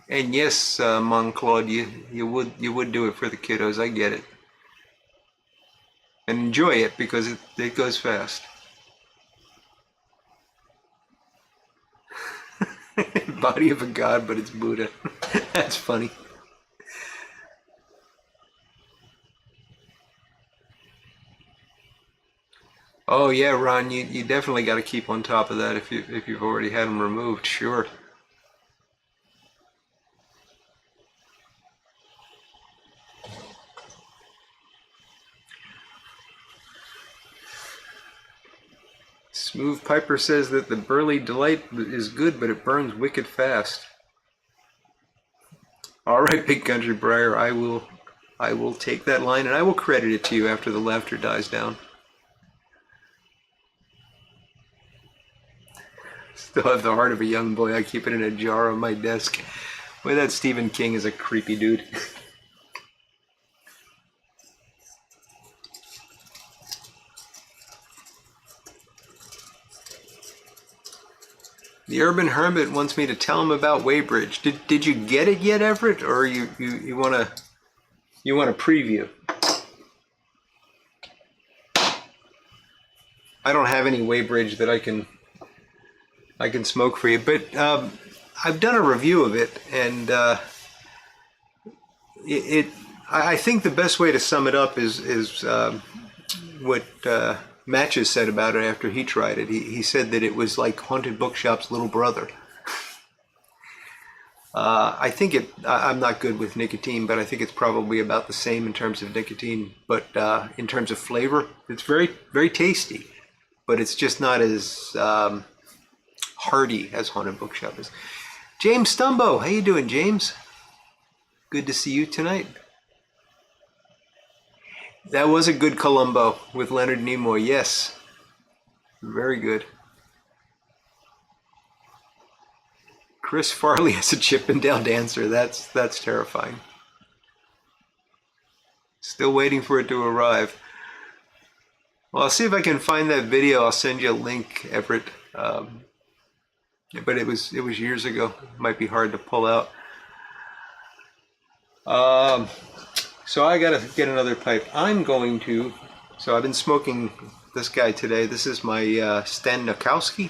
And yes, Monclod, you would do it for the kiddos. I get it. And enjoy it because it goes fast. Body of a god, but it's Buddha. That's funny. Oh yeah, Ron, you definitely got to keep on top of that if you've already had them removed. Sure. Smooth Piper says that the Burley Delight is good, but it burns wicked fast. All right, Big Country Briar, I will take that line and I will credit it to you after the laughter dies down. Still have the heart of a young boy. I keep it in a jar on my desk. Boy, that Stephen King is a creepy dude. The Urban Hermit wants me to tell him about Weybridge. Did you get it yet, Everett, or you want to preview? I don't have any Weybridge that I can smoke for you, but I've done a review of it, and I think the best way to sum it up is what Matches said about it after he tried it. He said that it was like Haunted Bookshop's little brother. I think I'm not good with nicotine, but I think it's probably about the same in terms of nicotine. But in terms of flavor, it's very, very tasty, but it's just not as hearty as Haunted Bookshop is. James Stumbo, how you doing, James? Good to see you tonight. That was a good Columbo with Leonard Nimoy, yes. Very good. Chris Farley as a Chippendale dancer. That's terrifying. Still waiting for it to arrive. Well, I'll see if I can find that video. I'll send you a link, Everett. But it was years ago. It might be hard to pull out. So I gotta get another pipe. So I've been smoking this guy today. This is my Stan Nokowski.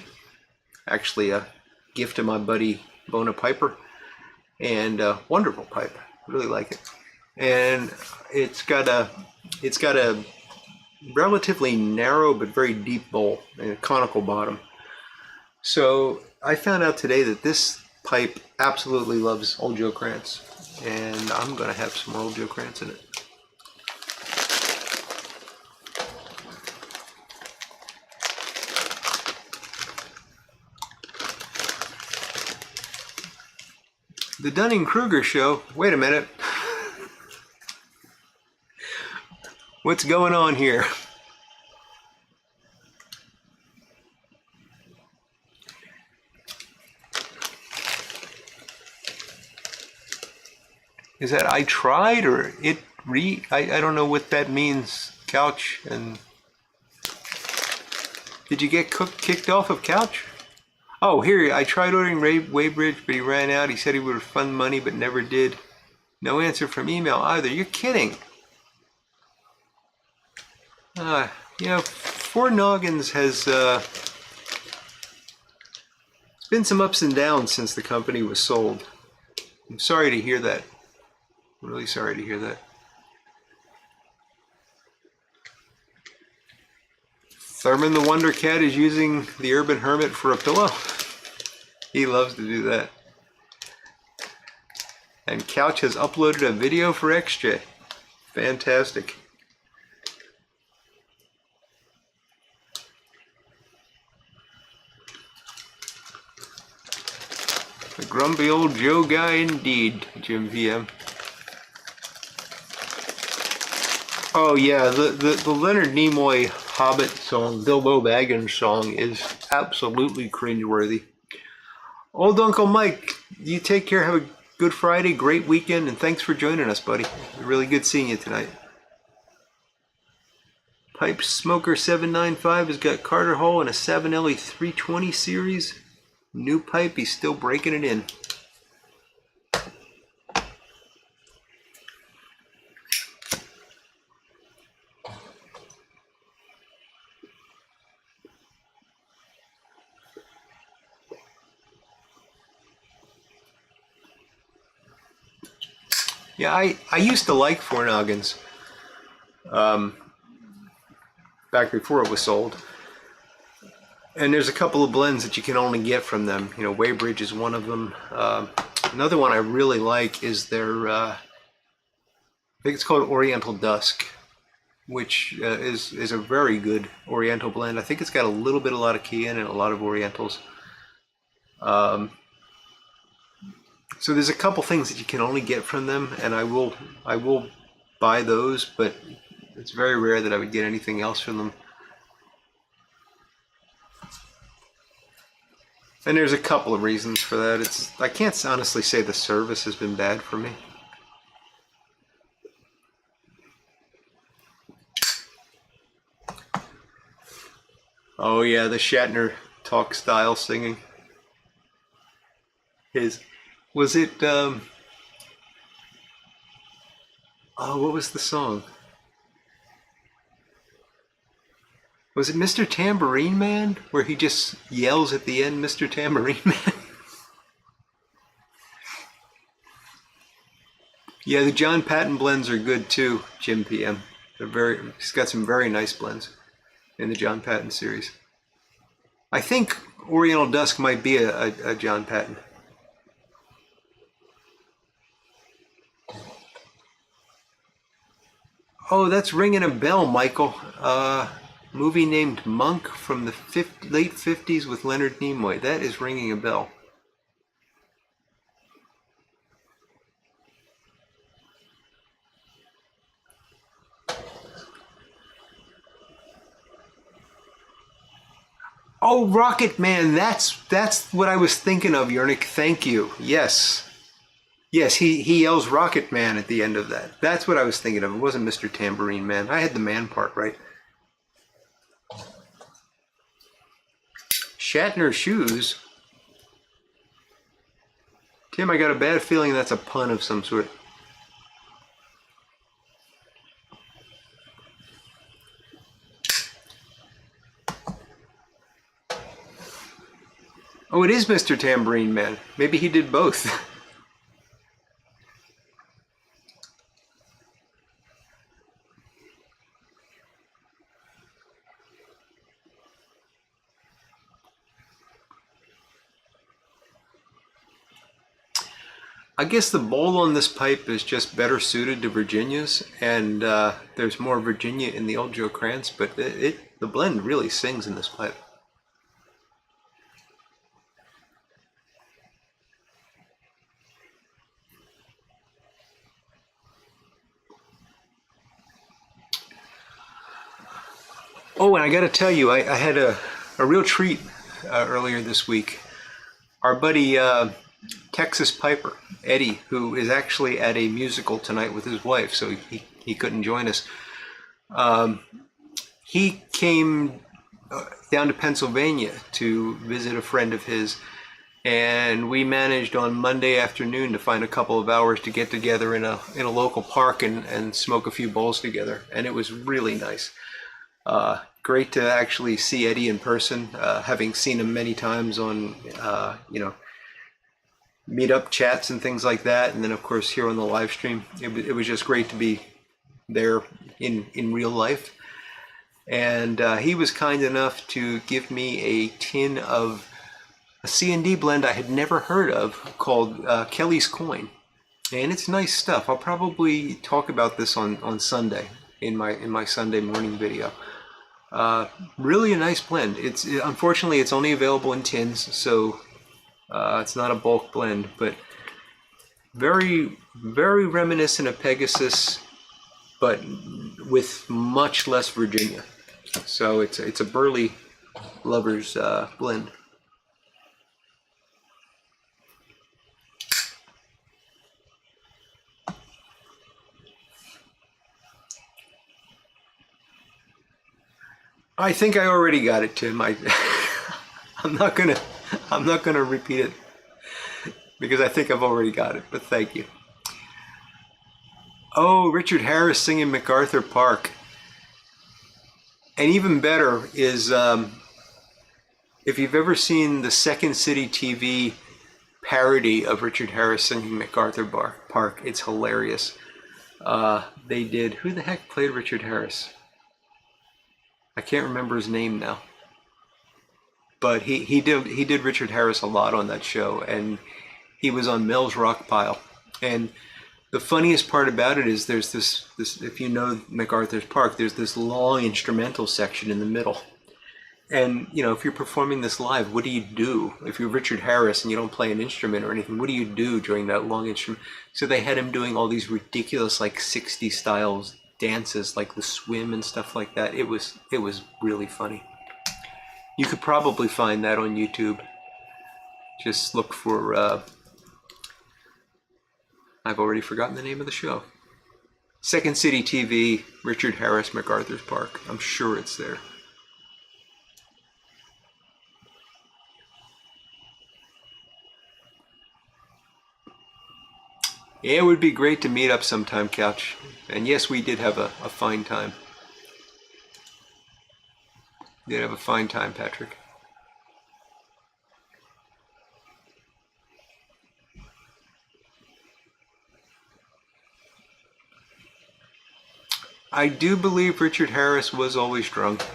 Actually a gift to my buddy Bona Piper. And wonderful pipe. Really like it. And it's got a relatively narrow but very deep bowl and a conical bottom. So I found out today that this pipe absolutely loves Old Joe Krantz, and I'm going to have some more Old Joe Krantz in it. The Dunning-Kruger show. Wait a minute. What's going on here? Is that I tried or it I don't know what that means. Couch and... Did you get kicked off of Couch? Oh, here, I tried ordering Waybridge, but he ran out. He said he would refund money, but never did. No answer from email either. You're kidding. You know, Four Noggins has been some ups and downs since the company was sold. I'm sorry to hear that. I'm really sorry to hear that. Thurman the Wonder Cat is using the Urban Hermit for a pillow. He loves to do that. And Couch has uploaded a video for XJ. Fantastic. A grumpy old Joe guy indeed, Jim VM. Oh yeah, the Leonard Nimoy Hobbit song, Bilbo Baggins song, is absolutely cringeworthy. Old Uncle Mike, you take care, have a good Friday, great weekend, and thanks for joining us, buddy. Really good seeing you tonight. Pipe Smoker 795 has got Carter Hall and a Savinelli 320 series. New pipe, he's still breaking it in. Yeah, I used to like Four Noggins back before it was sold. And there's a couple of blends that you can only get from them. You know, Waybridge is one of them. Another one I really like is their, I think it's called Oriental Dusk, which is a very good Oriental blend. I think it's got a lot of Chian and a lot of Orientals. So there's a couple things that you can only get from them, and I will buy those, but it's very rare that I would get anything else from them. And there's a couple of reasons for that. I can't honestly say the service has been bad for me. Oh yeah, the Shatner talk style singing. Was it, oh, what was the song? Was it Mr. Tambourine Man? Where he just yells at the end, Mr. Tambourine Man? Yeah, the John Patton blends are good too, Jim PM. He's got some very nice blends in the John Patton series. I think Oriental Dusk might be a John Patton. Oh, that's ringing a bell, Michael. Movie named Monk from the late 50s with Leonard Nimoy. That is ringing a bell. Oh, Rocket Man. That's what I was thinking of, Yernik. Thank you. Yes. Yes, he yells Rocket Man at the end of that. That's what I was thinking of. It wasn't Mr. Tambourine Man. I had the man part right. Shatner shoes? Tim, I got a bad feeling that's a pun of some sort. Oh, it is Mr. Tambourine Man. Maybe he did both. I guess the bowl on this pipe is just better suited to Virginia's, and there's more Virginia in the Old Joe Krantz, but the blend really sings in this pipe. Oh, and I got to tell you, I had a real treat earlier this week. Our buddy Texas Piper, Eddie, who is actually at a musical tonight with his wife, so he couldn't join us. He came down to Pennsylvania to visit a friend of his, and we managed on Monday afternoon to find a couple of hours to get together in a local park and smoke a few bowls together, and it was really nice. Great to actually see Eddie in person, having seen him many times on, meetup chats and things like that. And then, of course, here on the live stream, it was just great to be there in real life. And he was kind enough to give me a tin of a C&D blend I had never heard of called Kelly's Coin. And it's nice stuff. I'll probably talk about this on Sunday in my Sunday morning video. Really a nice blend. Unfortunately it's only available in tins, so it's not a bulk blend, but very, very reminiscent of Pegasus, but with much less Virginia. So it's a Burley Lovers blend. I think I already got it, Tim. I'm not gonna repeat it because I think I've already got it, but thank you. Oh, Richard Harris singing MacArthur Park. And even better is if you've ever seen the Second City TV parody of Richard Harris singing MacArthur Park, it's hilarious. They did, who the heck played Richard Harris? I can't remember his name now, but he did Richard Harris a lot on that show, and he was on Mel's Rock Pile. And the funniest part about it is there's this if you know MacArthur's Park, there's this long instrumental section in the middle. And if you're performing this live, what do you do? If you're Richard Harris and you don't play an instrument or anything, what do you do during that long instrument? So they had him doing all these ridiculous 60s styles dances, like the swim and stuff like that. It was really funny. You could probably find that on YouTube. Just look for I've already forgotten the name of the show. Second City TV, Richard Harris, MacArthur's Park. I'm sure it's there. Yeah, it would be great to meet up sometime, Couch. And yes, we did have a fine time. We did have a fine time, Patrick. I do believe Richard Harris was always drunk.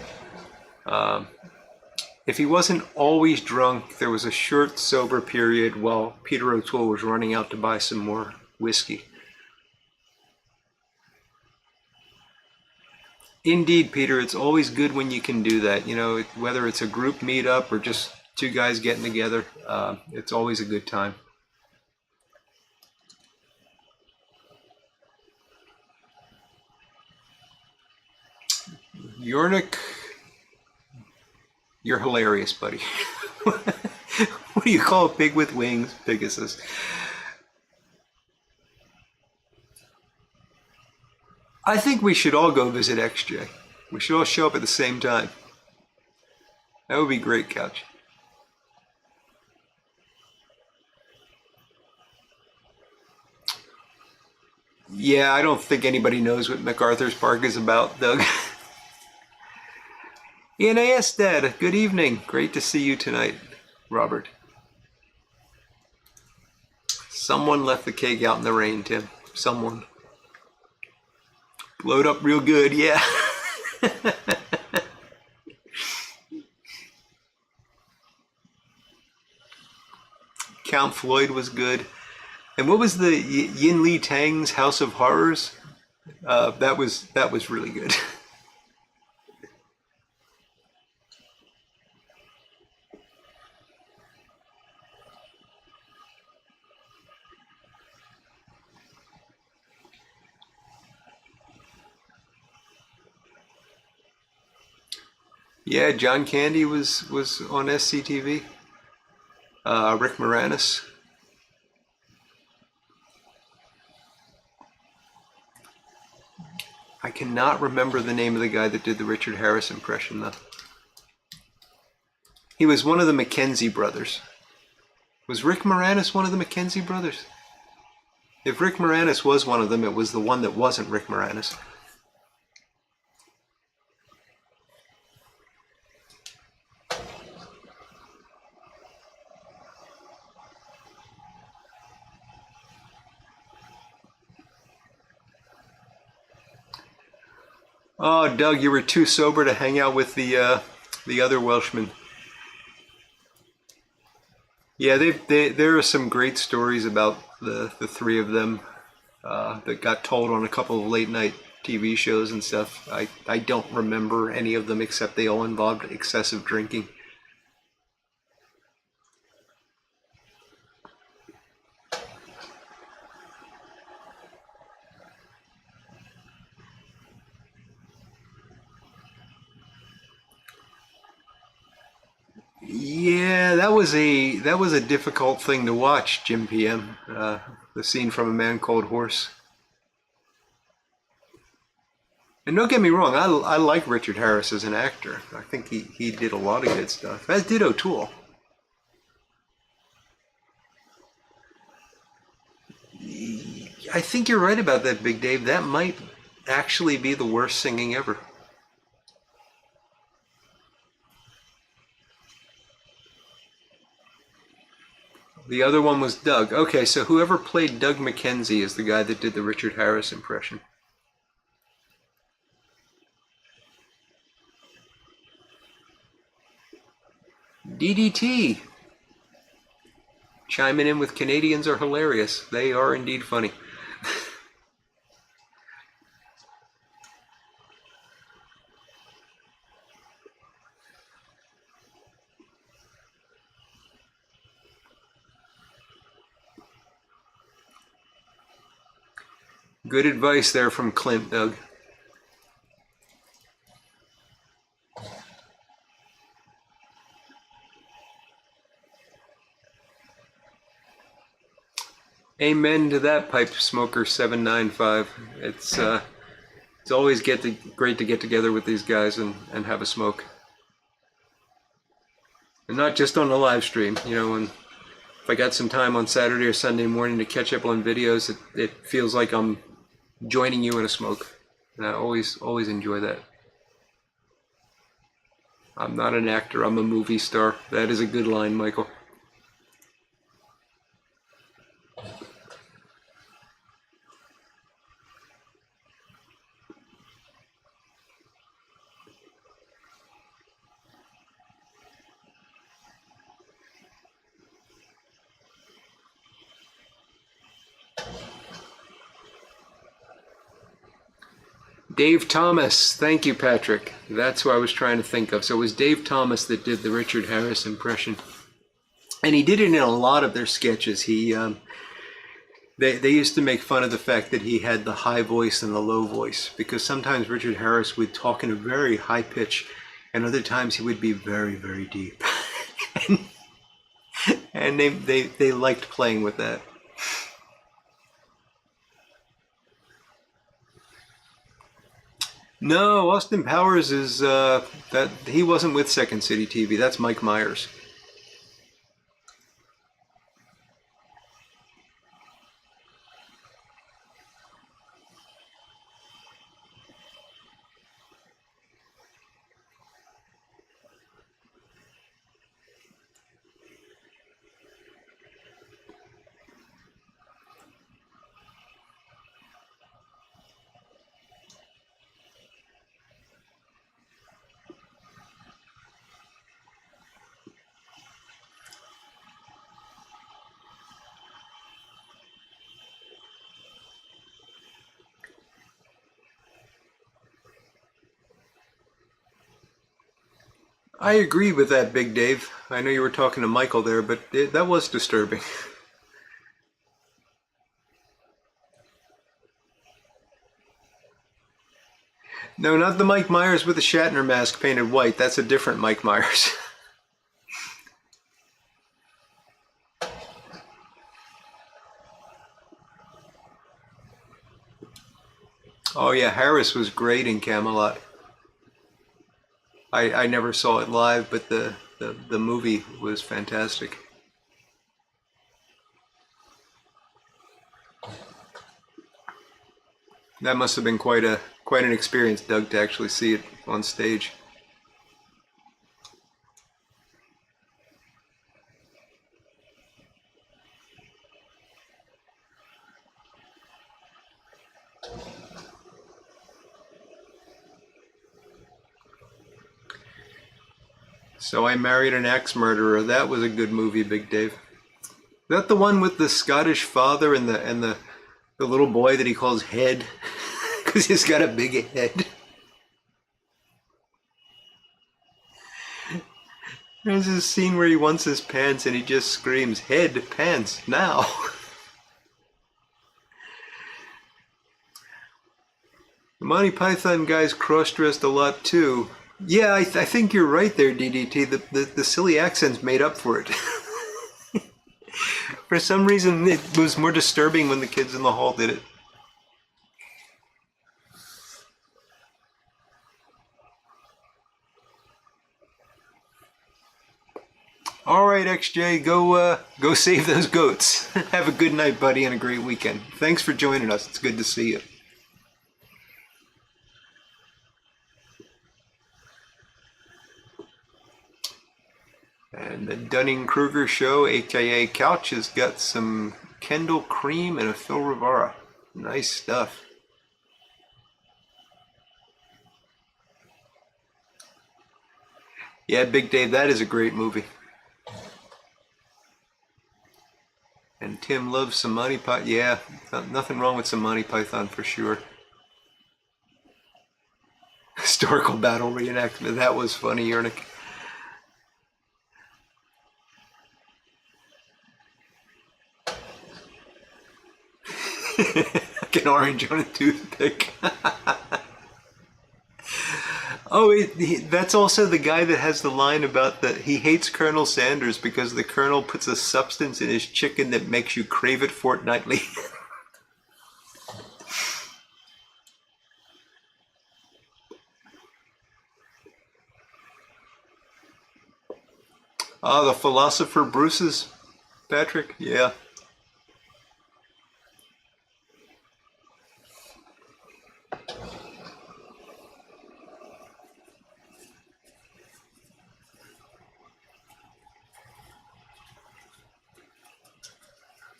If he wasn't always drunk, there was a short sober period while Peter O'Toole was running out to buy some more whiskey. Indeed, Peter, it's always good when you can do that. Whether it's a group meetup or just two guys getting together, it's always a good time. Yornik, you're hilarious, buddy. What do you call a pig with wings? Pegasus. I think we should all go visit XJ. We should all show up at the same time. That would be great, Couch. Yeah, I don't think anybody knows what MacArthur's Park is about, Doug. ENAS Dad, good evening. Great to see you tonight, Robert. Someone left the cake out in the rain, Tim. Someone. Blowed up real good, yeah. Count Floyd was good. And what was the Yin Li Tang's House of Horrors? That was really good. Yeah, John Candy was on SCTV. Rick Moranis. I cannot remember the name of the guy that did the Richard Harris impression though. He was one of the McKenzie brothers. Was Rick Moranis one of the McKenzie brothers? If Rick Moranis was one of them, it was the one that wasn't Rick Moranis. Oh, Doug, you were too sober to hang out with the other Welshman. Yeah, there are some great stories about the three of them that got told on a couple of late night TV shows and stuff. I don't remember any of them except they all involved excessive drinking. Yeah, that was a difficult thing to watch, Jim PM. The scene from A Man Called Horse. And don't get me wrong, I like Richard Harris as an actor. I think he did a lot of good stuff, as did O'Toole. I think you're right about that, Big Dave. That might actually be the worst singing ever. The other one was Doug. Okay, so whoever played Doug McKenzie is the guy that did the Richard Harris impression. DDT! Chiming in with Canadians are hilarious. They are indeed funny. Good advice there from Clint, Doug. Amen to that, Pipe Smoker 795. It's always great to get together with these guys and have a smoke. And not just on the live stream, if I got some time on Saturday or Sunday morning to catch up on videos, it feels like I'm joining you in a smoke. And I always enjoy that. I'm not an actor, I'm a movie star. That is a good line, Michael. Dave Thomas. Thank you, Patrick. That's who I was trying to think of. So it was Dave Thomas that did the Richard Harris impression. And he did it in a lot of their sketches. They used to make fun of the fact that he had the high voice and the low voice, because sometimes Richard Harris would talk in a very high pitch and other times he would be very, very deep. and they liked playing with that. No, Austin Powers is that he wasn't with Second City TV. That's Mike Myers. I agree with that, Big Dave. I know you were talking to Michael there, but that was disturbing. No, not the Mike Myers with the Shatner mask painted white. That's a different Mike Myers. Oh yeah, Harris was great in Camelot. I never saw it live, but the movie was fantastic. That must have been quite an experience, Doug, to actually see it on stage. So I Married an Axe Murderer. That was a good movie, Big Dave. Is that the one with the Scottish father and the little boy that he calls Head? Because he's got a big head. There's this scene where he wants his pants and he just screams, "Head, pants, now!" The Monty Python guys cross-dressed a lot too. Yeah, I think you're right there, DDT. The silly accents made up for it. For some reason, it was more disturbing when the kids in the hall did it. All right, XJ, go save those goats. Have a good night, buddy, and a great weekend. Thanks for joining us. It's good to see you. And the Dunning-Kruger show, aka Couch, has got some Kendall Cream and a Phil Rivara. Nice stuff. Yeah, Big Dave, that is a great movie. And Tim loves some Monty Python. Yeah, nothing wrong with some Monty Python for sure. Historical battle reenactment. That was funny, Yernick. Like an orange on a toothpick. Oh, that's also the guy that has the line about that he hates Colonel Sanders because the Colonel puts a substance in his chicken that makes you crave it fortnightly. Ah, the philosopher Bruce's, Patrick? Yeah.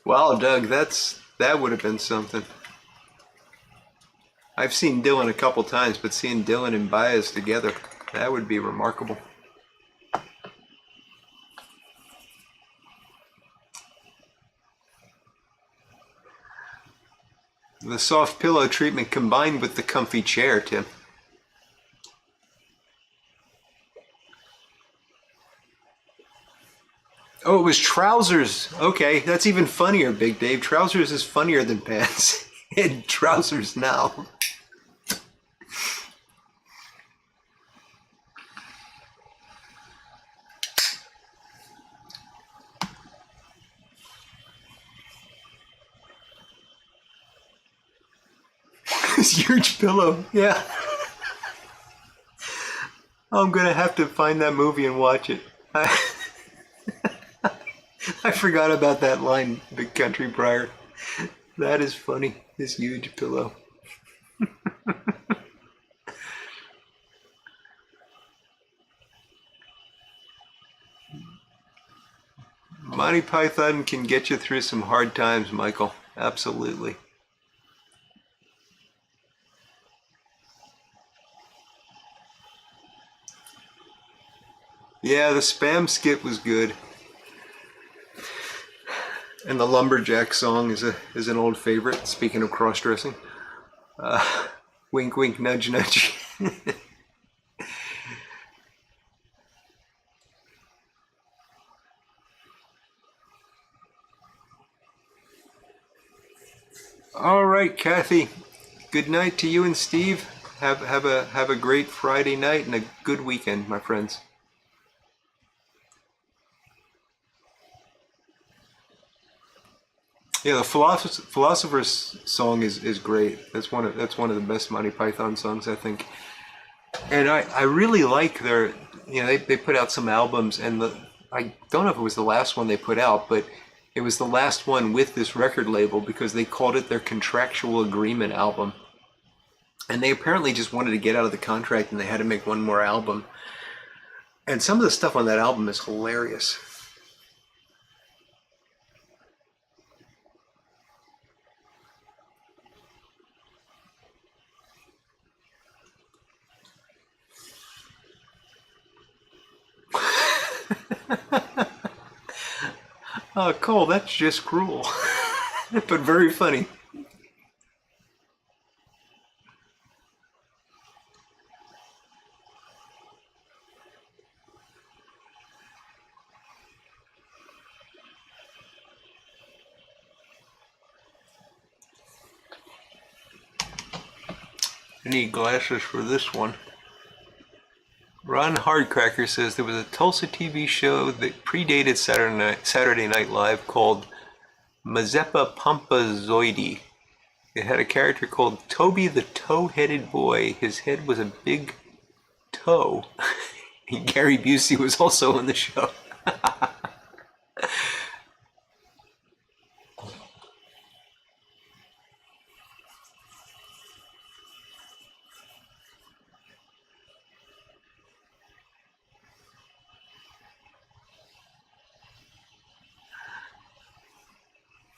Wow, Doug, that would have been something. I've seen Dylan a couple times, but seeing Dylan and Baez together, that would be remarkable. The soft pillow treatment combined with the comfy chair, Tim. Oh, it was trousers. Okay, that's even funnier, Big Dave. Trousers is funnier than pants. And trousers now. This huge pillow. Yeah. I'm gonna have to find that movie and watch it. I forgot about that line, Big Country Prior. That is funny. This huge pillow. Monty Python can get you through some hard times, Michael. Absolutely. Yeah, the spam skit was good. And the lumberjack song is an old favorite. Speaking of cross-dressing, wink, wink, nudge, nudge. All right, Kathy. Good night to you and Steve. Have a great Friday night and a good weekend, my friends. Yeah, the Philosopher's Song is great. That's one of the best Monty Python songs, I think. And I really like their, they put out some albums, and I don't know if it was the last one they put out, but it was the last one with this record label because they called it their contractual agreement album. And they apparently just wanted to get out of the contract and they had to make one more album. And some of the stuff on that album is hilarious. Oh, Cole, that's just cruel. But very funny. I need glasses for this one. Ron Hardcracker says there was a Tulsa TV show that predated Saturday Night Live called Mazeppa Pompazoide. It had a character called Toby the Toe-Headed Boy. His head was a big toe. Gary Busey was also in the show.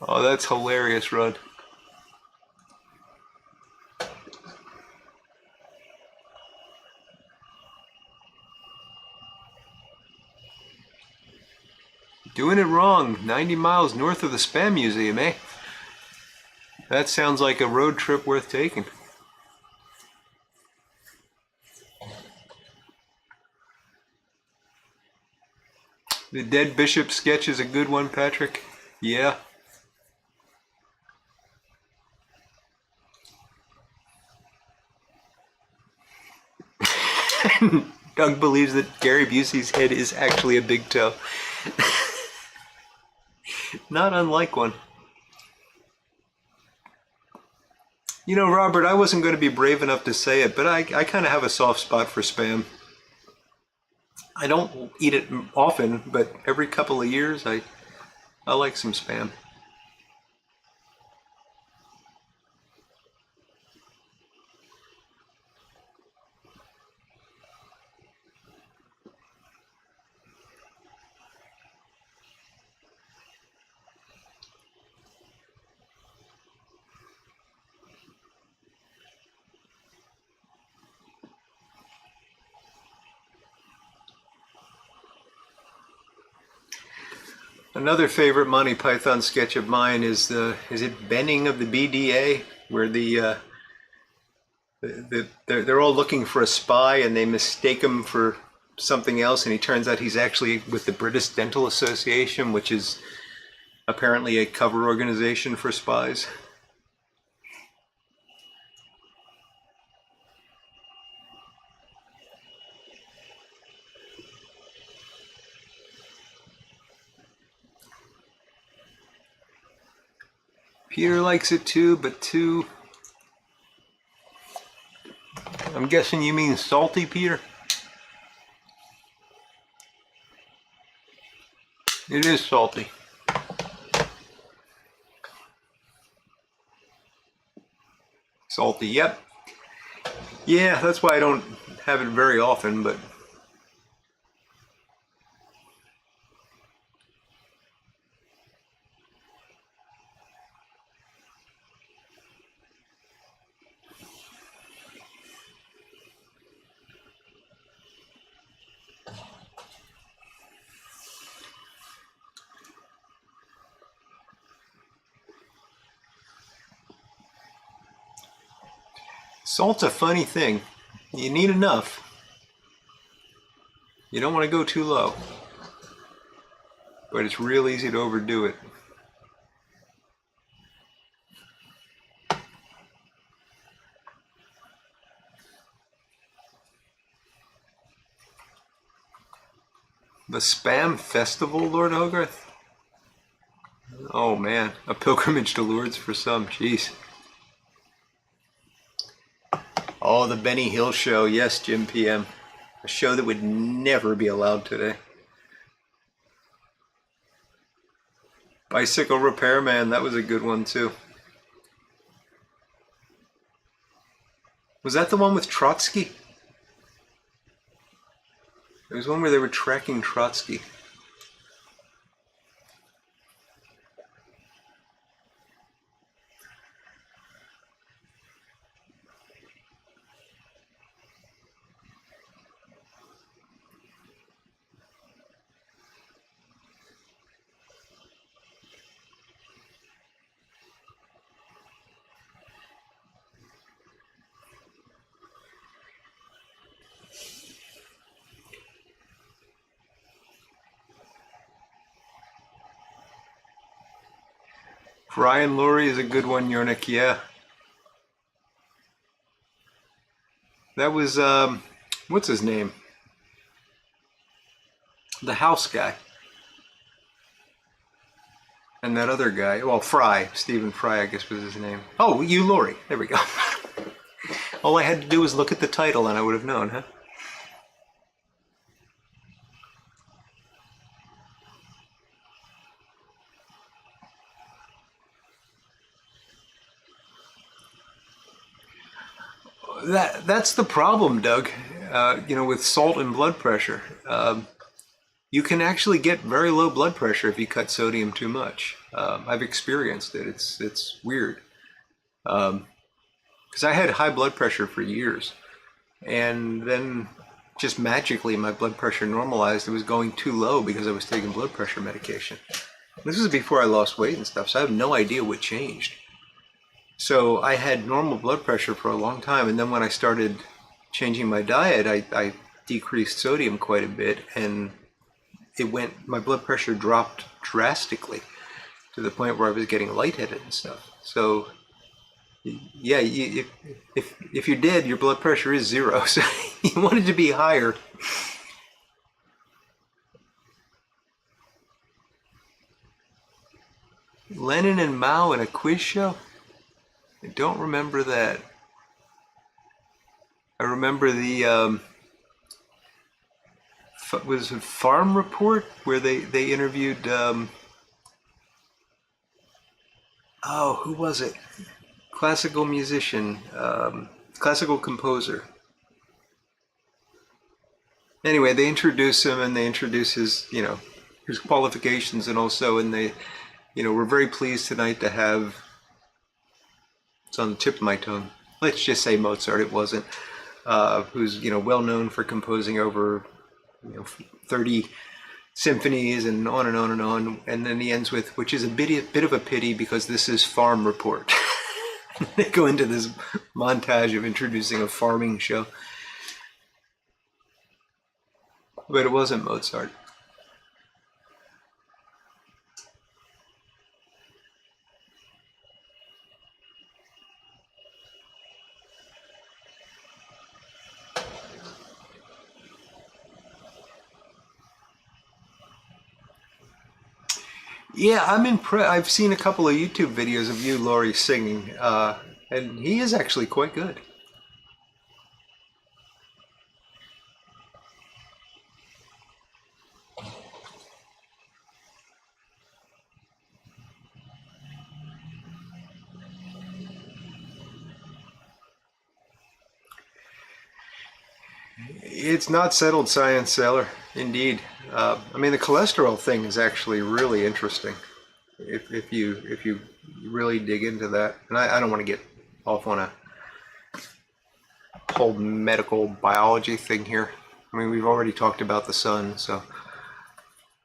Oh, that's hilarious, Rod. Doing it wrong, 90 miles north of the Spam Museum, eh? That sounds like a road trip worth taking. The Dead Bishop sketch is a good one, Patrick. Yeah. Doug believes that Gary Busey's head is actually a big toe. Not unlike one. You know, Robert, I wasn't going to be brave enough to say it, but I kind of have a soft spot for Spam. I don't eat it often, but every couple of years I like some Spam. Another favorite Monty Python sketch of mine is it Benning of the BDA, where they're all looking for a spy and they mistake him for something else, and he turns out he's actually with the British Dental Association, which is apparently a cover organization for spies. Peter likes it too, but too... I'm guessing you mean salty, Peter? It is salty. Salty, yep. Yeah, that's why I don't have it very often, but... Salt's a funny thing. You need enough. You don't want to go too low. But it's real easy to overdo it. The Spam Festival, Lord Hogarth? Oh man, a pilgrimage to Lourdes for some, jeez. Oh, the Benny Hill Show, yes, Jim PM. A show that would never be allowed today. Bicycle Repairman, that was a good one too. Was that the one with Trotsky? There was one where they were tracking Trotsky. Brian Lurie is a good one, Yernik, yeah. That was, what's his name? The House guy. And that other guy, well, Fry, Stephen Fry, I guess was his name. Oh, Hugh Laurie, there we go. All I had to do was look at the title and I would have known, huh? That's the problem, Doug. With salt and blood pressure. You can actually get very low blood pressure if you cut sodium too much. I've experienced it. It's weird. Because I had high blood pressure for years. And then just magically my blood pressure normalized. It was going too low because I was taking blood pressure medication. This was before I lost weight and stuff, so I have no idea what changed. So I had normal blood pressure for a long time, and then when I started changing my diet, I decreased sodium quite a bit, and my blood pressure dropped drastically to the point where I was getting lightheaded and stuff. So yeah, if you're dead, your blood pressure is 0, so you want it to be higher. Lenin and Mao in a quiz show? I don't remember that. I remember the was it Farm Report where they interviewed who was it? Classical musician, classical composer. Anyway, they introduce him and they introduce his qualifications, and also, and they we're very pleased tonight to have, it's on the tip of my tongue, let's just say Mozart. It wasn't, who's well known for composing over 30 symphonies and on and on and on. And then he ends with, which is a bit of a pity because this is Farm Report. They go into this montage of introducing a farming show, but it wasn't Mozart. Yeah, I'm impressed. I've seen a couple of YouTube videos of you, Laurie, singing, and he is actually quite good. It's not settled science, Sailor. Indeed. I mean, the cholesterol thing is actually really interesting. If you really dig into that, and I don't want to get off on a whole medical biology thing here. I mean, we've already talked about the sun, so.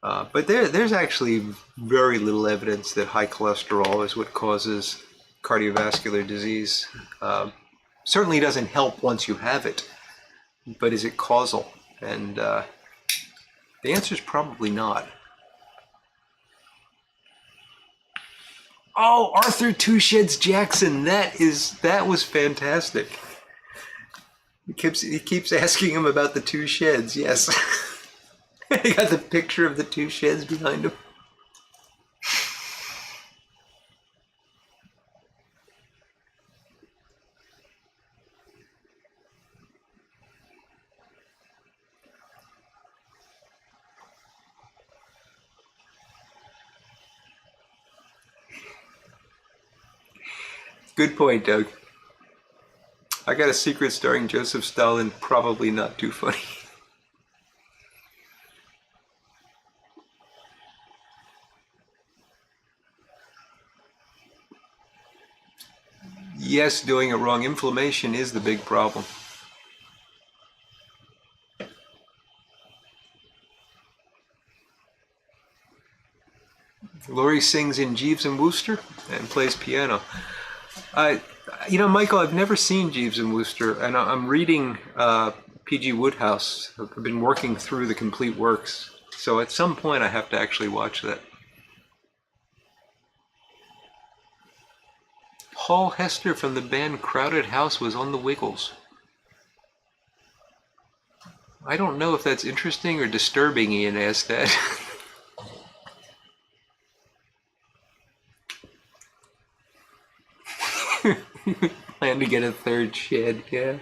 But there's actually very little evidence that high cholesterol is what causes cardiovascular disease. Certainly doesn't help once you have it. But is it causal? And the answer is probably not. Oh, Arthur Two Sheds Jackson, that was fantastic. He keeps asking him about the two sheds. Yes. He got the picture of the two sheds behind him. Good point, Doug. I Got a Secret starring Joseph Stalin, probably not too funny. Yes, doing it wrong. Inflammation is the big problem. Laurie sings in Jeeves and Wooster and plays piano. You know, Michael, I've never seen Jeeves and Wooster, and I'm reading P.G. Wodehouse. I've been working through the complete works, so at some point I have to actually watch that. Paul Hester from the band Crowded House was on the Wiggles. I don't know if that's interesting or disturbing, Ian asked that. Plan to get a third shed, yeah.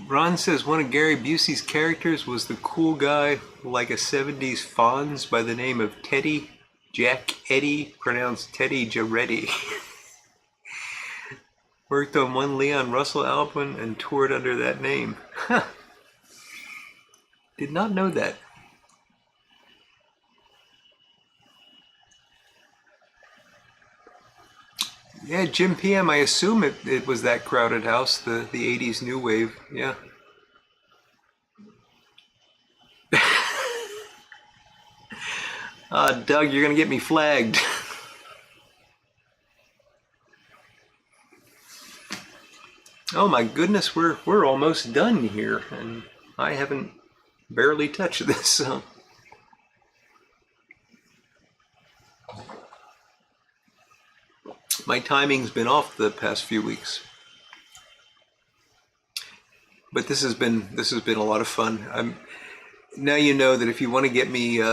Ron says one of Gary Busey's characters was the cool guy like a 70s Fonz by the name of Teddy Jack Eddy, pronounced Teddy Jaretti. Worked on one Leon Russell album and toured under that name. Huh. Did not know that. Yeah, Jim PM, I assume it was that Crowded House, the 80s new wave, yeah. Doug, you're gonna get me flagged. Oh my goodness, we're almost done here, and I haven't barely touched this, so. My timing's been off the past few weeks, but this has been a lot of fun. Now you know that if you want to get me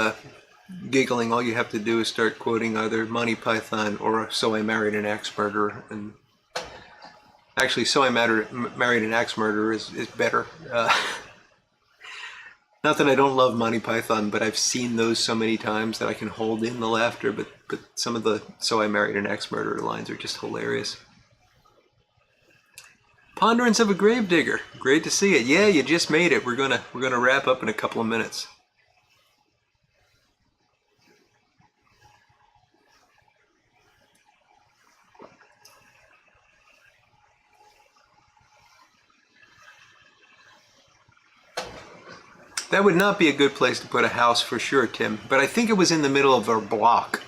giggling, all you have to do is start quoting either Monty Python or "So I Married an Axe Murderer." And actually, "So I Married an Axe Murderer" is better. Not that I don't love Monty Python, but I've seen those so many times that I can hold in the laughter, but some of the "So I Married an Axe Murderer" lines are just hilarious. Ponderance of a Gravedigger. Great to see it. Yeah, you just made it. We're gonna wrap up in a couple of minutes. That would not be a good place to put a house for sure, Tim, but I think it was in the middle of our block.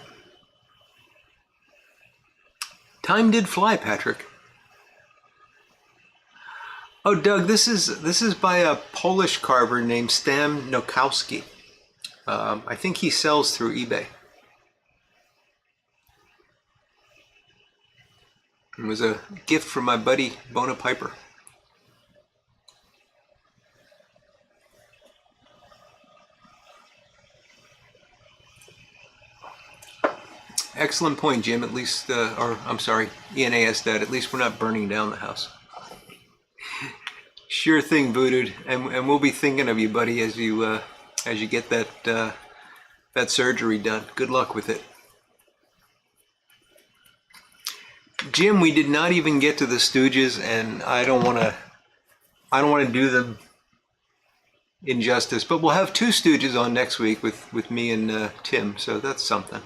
Time did fly, Patrick. Oh, Doug, this is by a Polish carver named Stan Nokowski. I think he sells through eBay. It was a gift from my buddy Bona Piper. Excellent point, Jim. At least, or I'm sorry, ENA asked that. At least we're not burning down the house. Sure thing, Voodoo, and we'll be thinking of you, buddy, as you get that surgery done. Good luck with it. Jim, we did not even get to the Stooges, and I don't want to do them injustice. But we'll have two Stooges on next week with me and Tim, so that's something.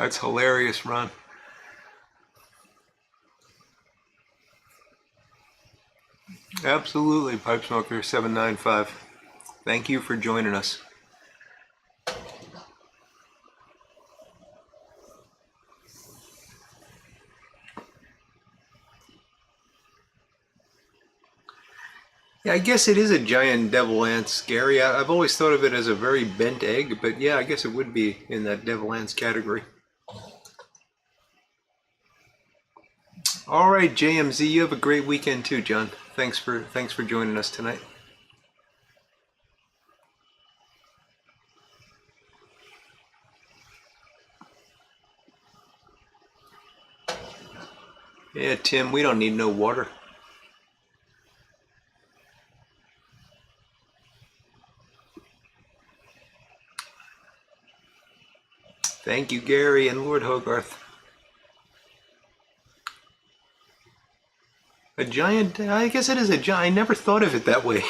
That's hilarious, Ron. Absolutely, Pipe Smoker 795. Thank you for joining us. Yeah, I guess it is a giant devil ant, Gary. I've always thought of it as a very bent egg, but yeah, I guess it would be in that devil ants category. All right, JMZ, you have a great weekend too, John. Thanks for joining us tonight. Yeah, Tim, we don't need no water. Thank you, Gary and Lord Hogarth. A giant, I guess it is a giant. I never thought of it that way.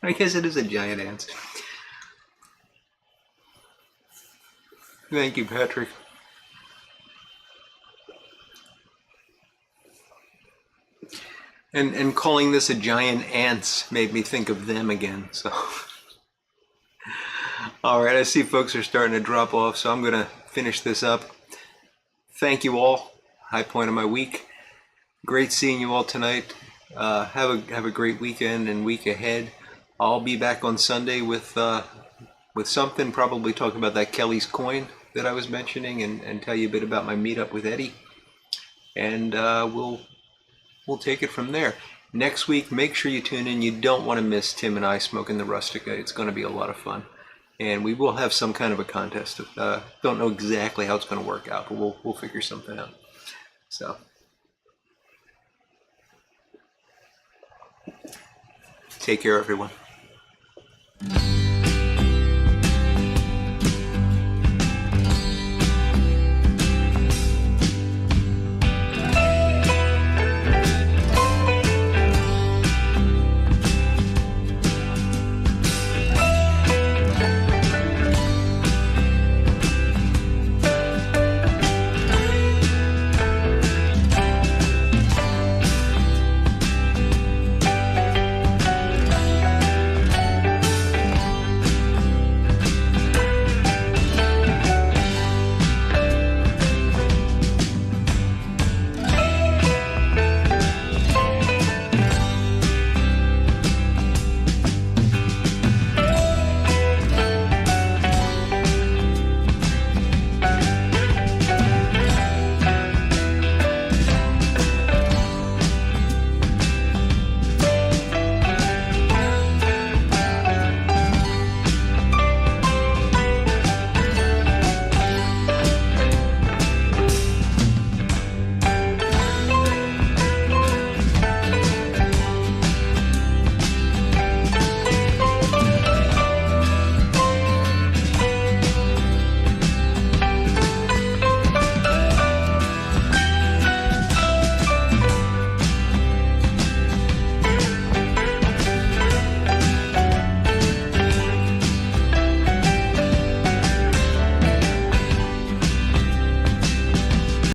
I guess it is a giant ant. Thank you, Patrick. And calling this a giant ants made me think of them again. So, all right, I see folks are starting to drop off, so I'm gonna finish this up. Thank you all. High point of my week. Great seeing you all tonight. Have a great weekend and week ahead. I'll be back on Sunday with something, probably talking about that Kelly's coin that I was mentioning, and tell you a bit about my meetup with Eddie. And we'll take it from there. Next week, make sure you tune in. You don't want to miss Tim and I smoking the Rustica. It's going to be a lot of fun. And we will have some kind of a contest. Don't know exactly how it's going to work out, but we'll figure something out. So, take care, everyone.